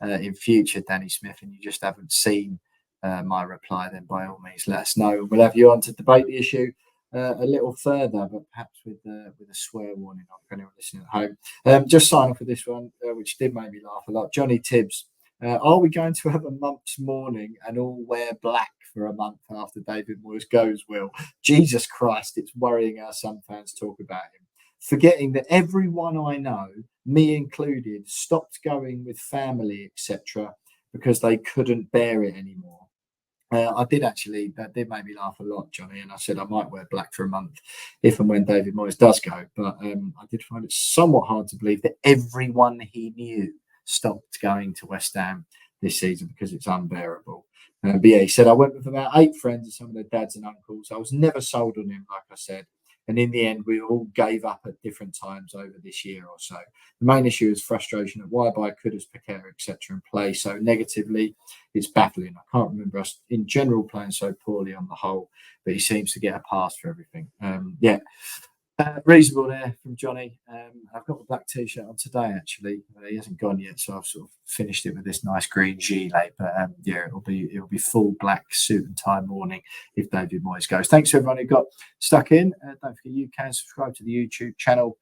on in future, Danny Smith, and you just haven't seen my reply, then by all means let us know. We'll have you on to debate the issue a little further, but perhaps with a swear warning on for anyone listening at home. Just sign off with this one, which did make me laugh a lot. Johnny Tibbs. Are we going to have a month's mourning and all wear black for a month after David Moyes goes, Will? Jesus Christ, it's worrying how some fans talk about him. Forgetting that everyone I know, me included, stopped going with family, etc., because they couldn't bear it anymore. That did make me laugh a lot, Johnny, and I said I might wear black for a month if and when David Moyes does go. But I did find it somewhat hard to believe that everyone he knew stopped going to West Ham this season because it's unbearable. But yeah, he said, I went with about 8 friends and some of their dads and uncles. I was never sold on him, like I said. And in the end, we all gave up at different times over this year or so. The main issue is frustration at why could as Piquet, etc. in play so negatively. It's baffling. I can't remember us in general playing so poorly on the whole, but he seems to get a pass for everything. Reasonable there from Johnny. I've got the black t-shirt on today, actually. He hasn't gone yet, so I've sort of finished it with this nice green gilet. But it'll be full black suit and tie morning if David Moyes goes. Thanks to everyone who got stuck in. Don't forget you can subscribe to the YouTube channel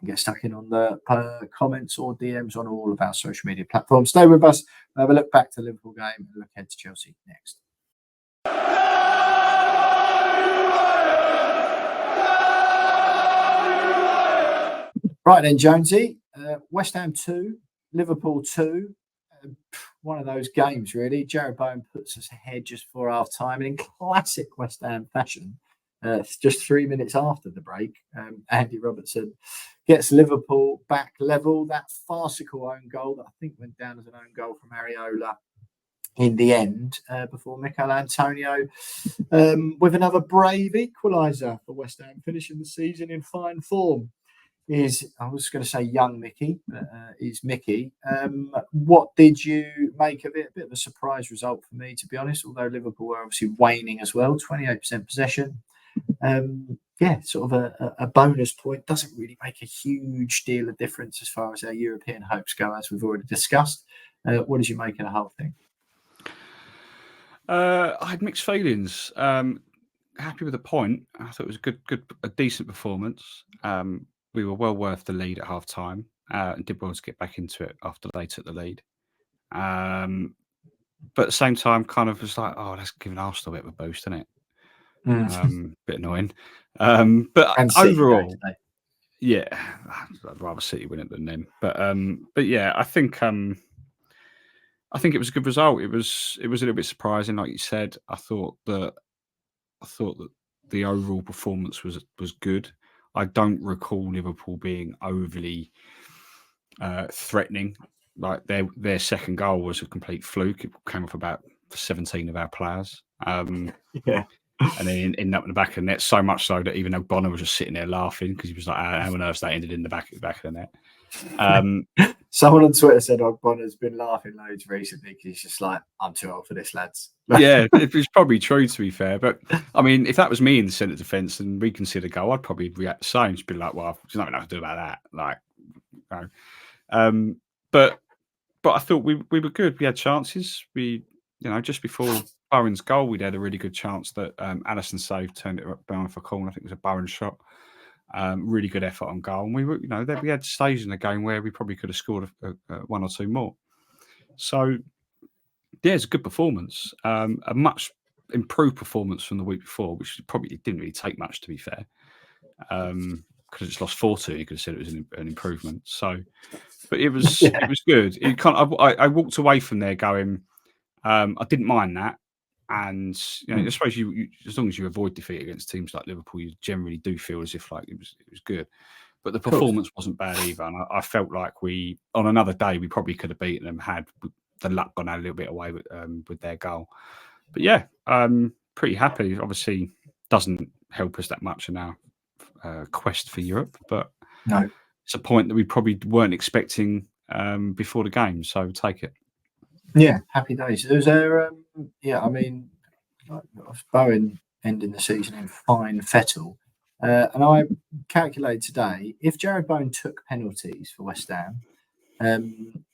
and get stuck in on the comments or DMs on all of our social media platforms. Stay with us. We'll have a look back to the Liverpool game and look ahead to Chelsea next. Right then, Jonesy. West Ham 2, Liverpool 2. One of those games, really. Jared Bowen puts us ahead just before half time. And in classic West Ham fashion, just 3 minutes after the break, Andy Robertson gets Liverpool back level. That farcical own goal that I think went down as an own goal from Areola in the end, before Mikel Antonio with another brave equaliser for West Ham, finishing the season in fine form. I was going to say young Mickey, but is Mickey. What did you make of it? A bit of a surprise result for me, to be honest, although Liverpool were obviously waning as well, 28% possession. Sort of a bonus point. Doesn't really make a huge deal of difference as far as our European hopes go, as we've already discussed. What did you make of the whole thing? I had mixed feelings. Happy with the point. I thought it was a decent performance. We were well worth the lead at half time and did well to get back into it after they took the lead. But at the same time, kind of was like, that's giving Arsenal a bit of a boost, isn't it? Bit annoying. But overall, yeah, I'd rather City win it than them. But yeah, I think it was a good result. It was a little bit surprising, like you said. I thought that the overall performance was good. I don't recall Liverpool being overly threatening. Like their second goal was a complete fluke. It came off about 17 of our players. And then ended up in the back of the net, so much so that even though Bonner was just sitting there laughing because he was like, how on earth that ended in the back of the net. Someone on Twitter said Bonner's been laughing loads recently because he's just like, I'm too old for this, lads. Yeah, it was probably true, to be fair. But I mean, if that was me in the centre defence and we conceded a goal, I'd probably react the same. Just be like, well, there's nothing I can do about that. Like, but I thought we were good. We had chances. Just before Bowen's goal, we'd had a really good chance that Alisson saved, turned it down for a corner. I think it was a Bowen shot. Really good effort on goal. And we had stages in the game where we probably could have scored one or two more. So, yeah, it's a good performance. A much improved performance from the week before, which probably didn't really take much, to be fair. Because it just lost 4-2, you could have said it was an improvement. So, but it was it was good. I walked away from there going, I didn't mind that. And I suppose you as long as you avoid defeat against teams like Liverpool, you generally do feel as if like it was good. But the performance wasn't bad either, and I felt like on another day we probably could have beaten them had the luck gone a little bit away with their goal. But yeah, pretty happy. Obviously, doesn't help us that much in our quest for Europe, but no, it's a point that we probably weren't expecting before the game, so we'll take it. Yeah, happy days. There was Bowen ending the season in fine fettle. And I calculated today, if Jared Bowen took penalties for West Ham,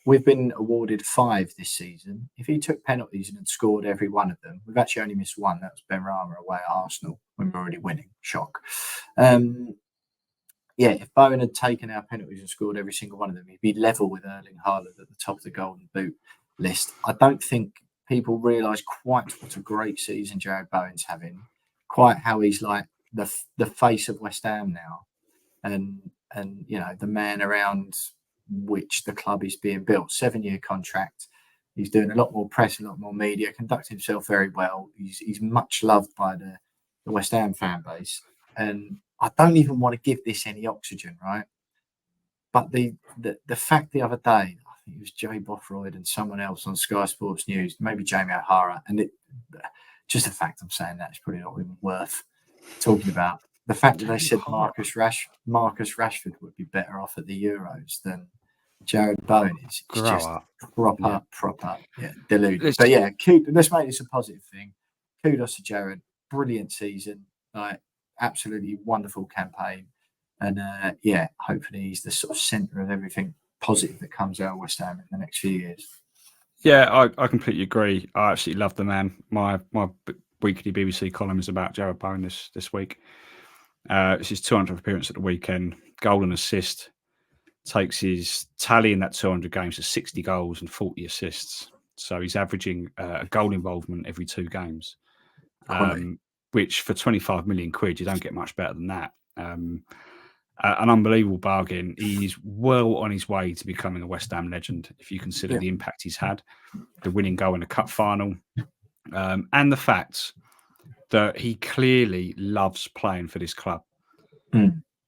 we've been awarded 5 this season. If he took penalties and had scored every one of them, we've actually only missed one. That was Benrahma away at Arsenal when we're already winning. Shock. If Bowen had taken our penalties and scored every single one of them, he'd be level with Erling Haaland at the top of the Golden Boot list. I don't think people realise quite what a great season Jared Bowen's having, quite how he's like the face of West Ham now, and the man around which the club is being built. 7-year contract. He's doing a lot more press, a lot more media, conducting himself very well. He's much loved by the West Ham fan base, and I don't even want to give this any oxygen, right? But the fact the other day, I think it was Jay Bothroyd and someone else on Sky Sports News, maybe Jamie O'Hara, and just the fact I'm saying that is probably not even worth talking about. the fact that they said Marcus Rashford would be better off at the Euros than Jared Bowen is just proper deluded. But yeah, let's make this a positive thing. Kudos to Jared. Brilliant season. Like, absolutely wonderful campaign. And hopefully he's the sort of centre of everything positive that comes out of West Ham in the next few years. Yeah, I completely agree. I absolutely love the man. My weekly BBC column is about Jared Bowen this week. It's his 200th appearance at the weekend. Goal and assist. Takes his tally in that 200 games to 60 goals and 40 assists. So he's averaging a goal involvement every 2 games, which for 25 million quid, you don't get much better than that. An unbelievable bargain. He's well on his way to becoming a West Ham legend if you consider the impact he's had, the winning goal in the cup final, and the fact that he clearly loves playing for this club.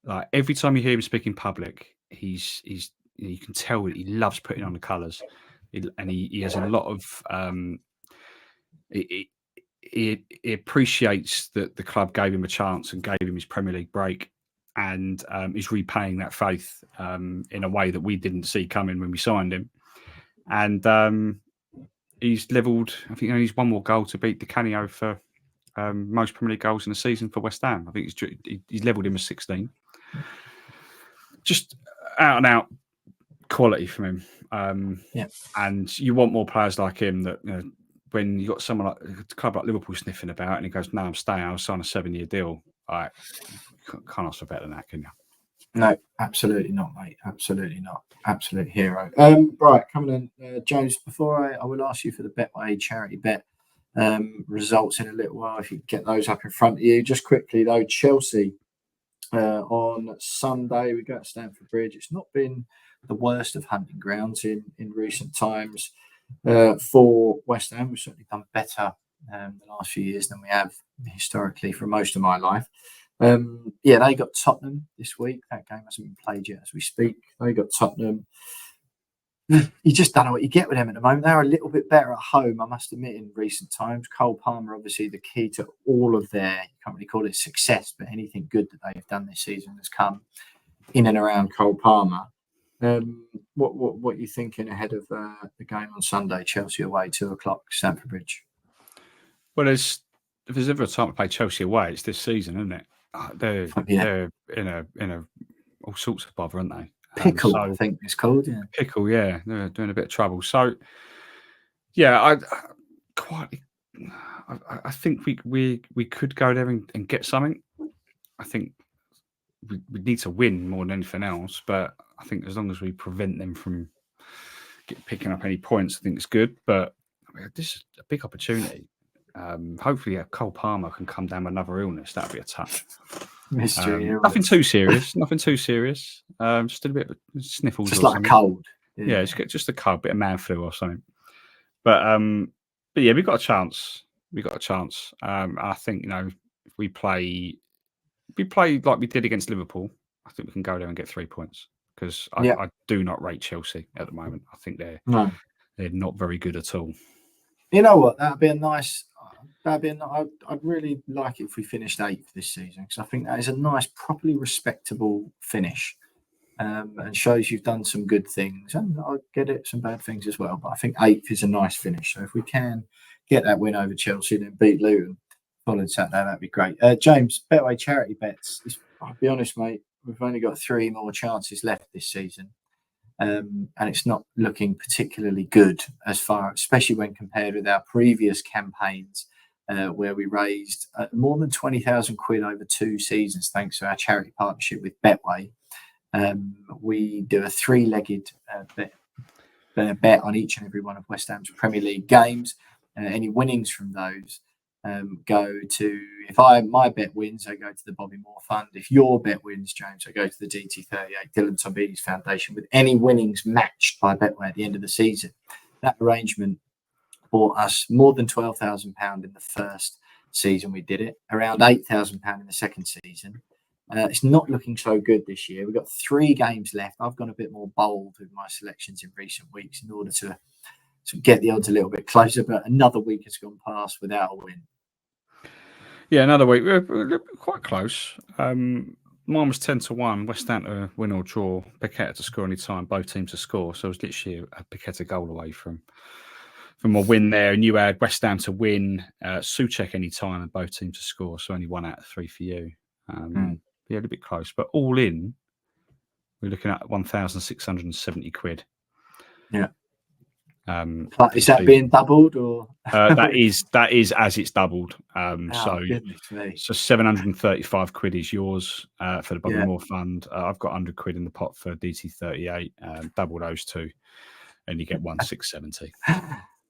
Like, every time you hear him speak in public, you can tell that he loves putting on the colours, and he has a lot of he appreciates that the club gave him a chance and gave him his Premier League break, and is repaying that faith in a way that we didn't see coming when we signed him. And he's levelled, I think he's one more goal to beat Di Canio for most Premier League goals in the season for West Ham. I think he's levelled him with 16. Just out and out quality from him. And you want more players like him that, when you got someone like a club like Liverpool sniffing about and he goes, "No, I'm staying. I'll sign a 7-year deal." Can't ask for better than that, can you? No, absolutely not, mate. Absolutely not. Absolute hero. Right, coming in, James. Before I will ask you for the Betway charity bet results in a little while, if you can get those up in front of you. Just quickly though, Chelsea on Sunday, we go to Stamford Bridge. It's not been the worst of hunting grounds in recent times. For West Ham, we've certainly done better the last few years than we have historically for most of my life. They got Tottenham this week. That game hasn't been played yet as we speak. They got Tottenham. You just don't know what you get with them at the moment. They're a little bit better at home, I must admit, in recent times. Cole Palmer, obviously, the key to all of their, you can't really call it success, but anything good that they've done this season has come in and around Cole Palmer. What are you thinking ahead of the game on Sunday, Chelsea away, 2:00, Stamford Bridge? Well, if there's ever a time to play Chelsea away, it's this season, isn't it? They're in a all sorts of bother, aren't they? Pickle, I think it's called. Yeah, pickle. Yeah, they're doing a bit of trouble. So, yeah, I think we could go there and get something. I think we need to win more than anything else, but I think as long as we prevent them from picking up any points, I think it's good. But this is a big opportunity. Hopefully, Cole Palmer can come down with another illness. That'd be a touch. Mystery. Nothing too serious. Just a bit of sniffles. Just like a cold. Yeah, just a cold, bit of man flu or something. But yeah, we've got a chance. I think, if we play like we did against Liverpool, I think we can go there and get 3 points, because I do not rate Chelsea at the moment. I think they're not very good at all. You know what? I'd really like it if we finished 8th this season, because I think that is a nice, properly respectable finish, and shows you've done some good things. And I get it, some bad things as well. But I think 8th is a nice finish. So if we can get that win over Chelsea and then beat Luton following Saturday, that'd be great. James, Betway charity bets. I'll be honest, mate, we've only got 3 more chances left this season. And it's not looking particularly good especially when compared with our previous campaigns, where we raised more than 20,000 quid over 2 seasons, thanks to our charity partnership with Betway. We do a 3-legged bet on each and every one of West Ham's Premier League games. Any winnings from those go to, if my bet wins, I go to the Bobby Moore Fund. If your bet wins, James, I go to the DT38 Dylan Tombides Foundation, with any winnings matched by Betway at the end of the season. That arrangement bought us more than £12,000 in the first season we did it, around £8,000 in the second season. It's not looking so good this year. We've got 3 games left. I've gone a bit more bold with my selections in recent weeks in order to get the odds a little bit closer, but another week has gone past without a win. Yeah, another week. We're quite close. Mine was 10-1. West Ham to win or draw. Paqueta to score any time. Both teams to score. So it was literally a Paqueta goal away from a win there. And you had West Ham to win, Souček any time, and both teams to score. So only 1 out of 3 for you. Yeah, a little bit close, but all in, we're looking at 1,670 quid. Yeah. Is that being doubled or that is as it's doubled. Goodness me. So 735 quid is yours for the Bobby Yeah. Moore Fund. I've got 100 quid in the pot for DT38. Double those two, and you get 1,670.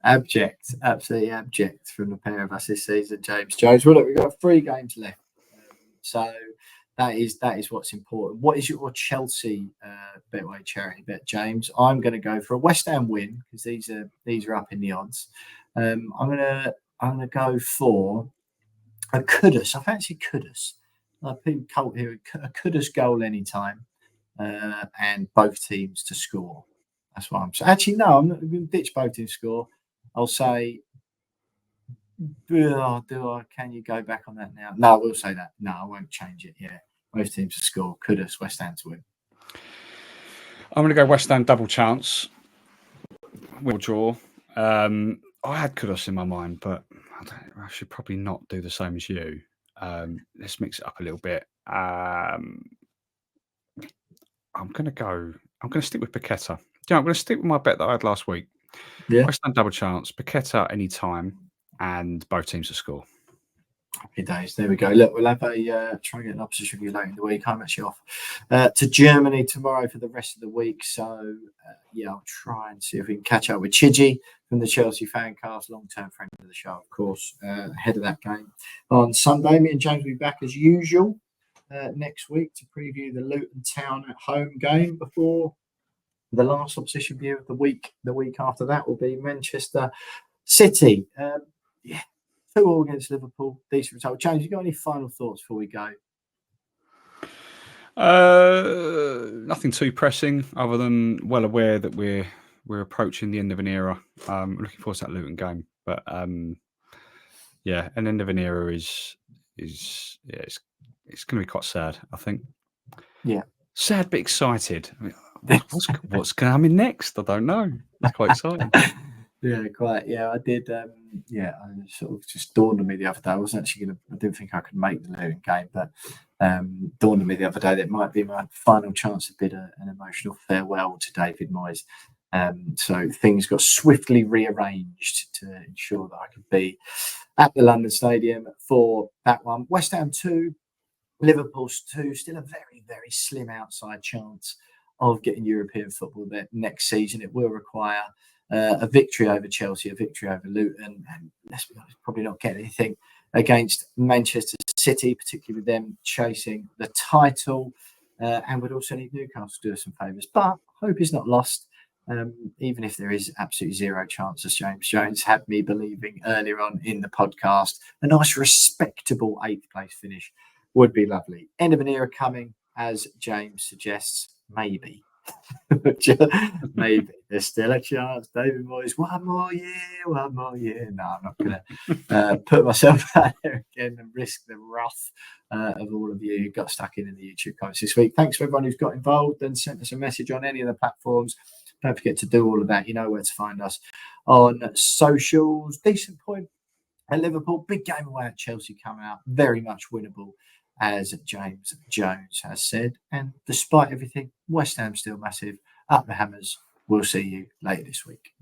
Abject, absolutely abject from the pair of us this season, James Jones. Well, look, we've got 3 games left, so that is what's important. What is your Chelsea Betway charity bet, James? I'm going to go for a West Ham win because these are up in the odds. I'm gonna go for a Kudus. I fancy Kudus. People cult here a Kudus goal anytime, and both teams to score. That's what I'm saying. Actually, no, I'm not going to ditch both teams to score. I'll say, do I? Can you go back on that now? No, I will say that. No, I won't change it. Yeah, both teams to score. Kudus, West Ham to win. I'm going to go West Ham double chance. We'll draw. I had Kudus in my mind, but I should probably not do the same as you. Let's mix it up a little bit. I'm going to stick with Paqueta. Yeah, I'm going to stick with my bet that I had last week. Yeah. West Ham double chance, Paqueta any time, and both teams to score. Happy days. There we go. Look, we'll have a try and get an opposition review later in the week. I'm actually off to Germany tomorrow for the rest of the week. So, I'll try and see if we can catch up with Chigi from the Chelsea Fancast, long-term friend of the show, of course, ahead of that game on Sunday. Me and James will be back as usual next week to preview the Luton Town at home game before the last opposition view of the week. The week after that will be Manchester City. 2-2 against Liverpool. Decent result. James, you got any final thoughts before we go? Nothing too pressing, other than well aware that we're approaching the end of an era. Looking forward to that Luton game, but an end of an era is it's going to be quite sad, I think. Yeah, sad but excited. I mean, what's coming next? I don't know. It's quite exciting. Yeah, quite. Yeah, I did. I sort of just dawned on me the other day. I wasn't actually going to. I didn't think I could make the Luton game, but dawned on me the other day that it might be my final chance to bid an emotional farewell to David Moyes. So things got swiftly rearranged to ensure that I could be at the London Stadium for that one. West Ham 2, Liverpool 2. Still a very, very slim outside chance of getting European football there next season. It will require a victory over Chelsea, a victory over Luton, and let's be honest, probably not get anything against Manchester City, particularly with them chasing the title, and would also need Newcastle to do us some favours. But hope is not lost, even if there is absolutely zero chance, as James Jones had me believing earlier on in the podcast. A nice, respectable 8th place finish would be lovely. End of an era coming, as James suggests, maybe. Maybe there's still a chance. David Moyes, one more year. No, I'm not going to put myself out there again and risk the wrath of all of you who got stuck in the YouTube comments this week. Thanks for everyone who's got involved and sent us a message on any of the platforms. Don't forget to do all of that. You know where to find us on socials. Decent point at Liverpool. Big game away at Chelsea coming up. Very much winnable, as James Jones has said. And despite everything, West Ham still massive. Up the Hammers. We'll see you later this week.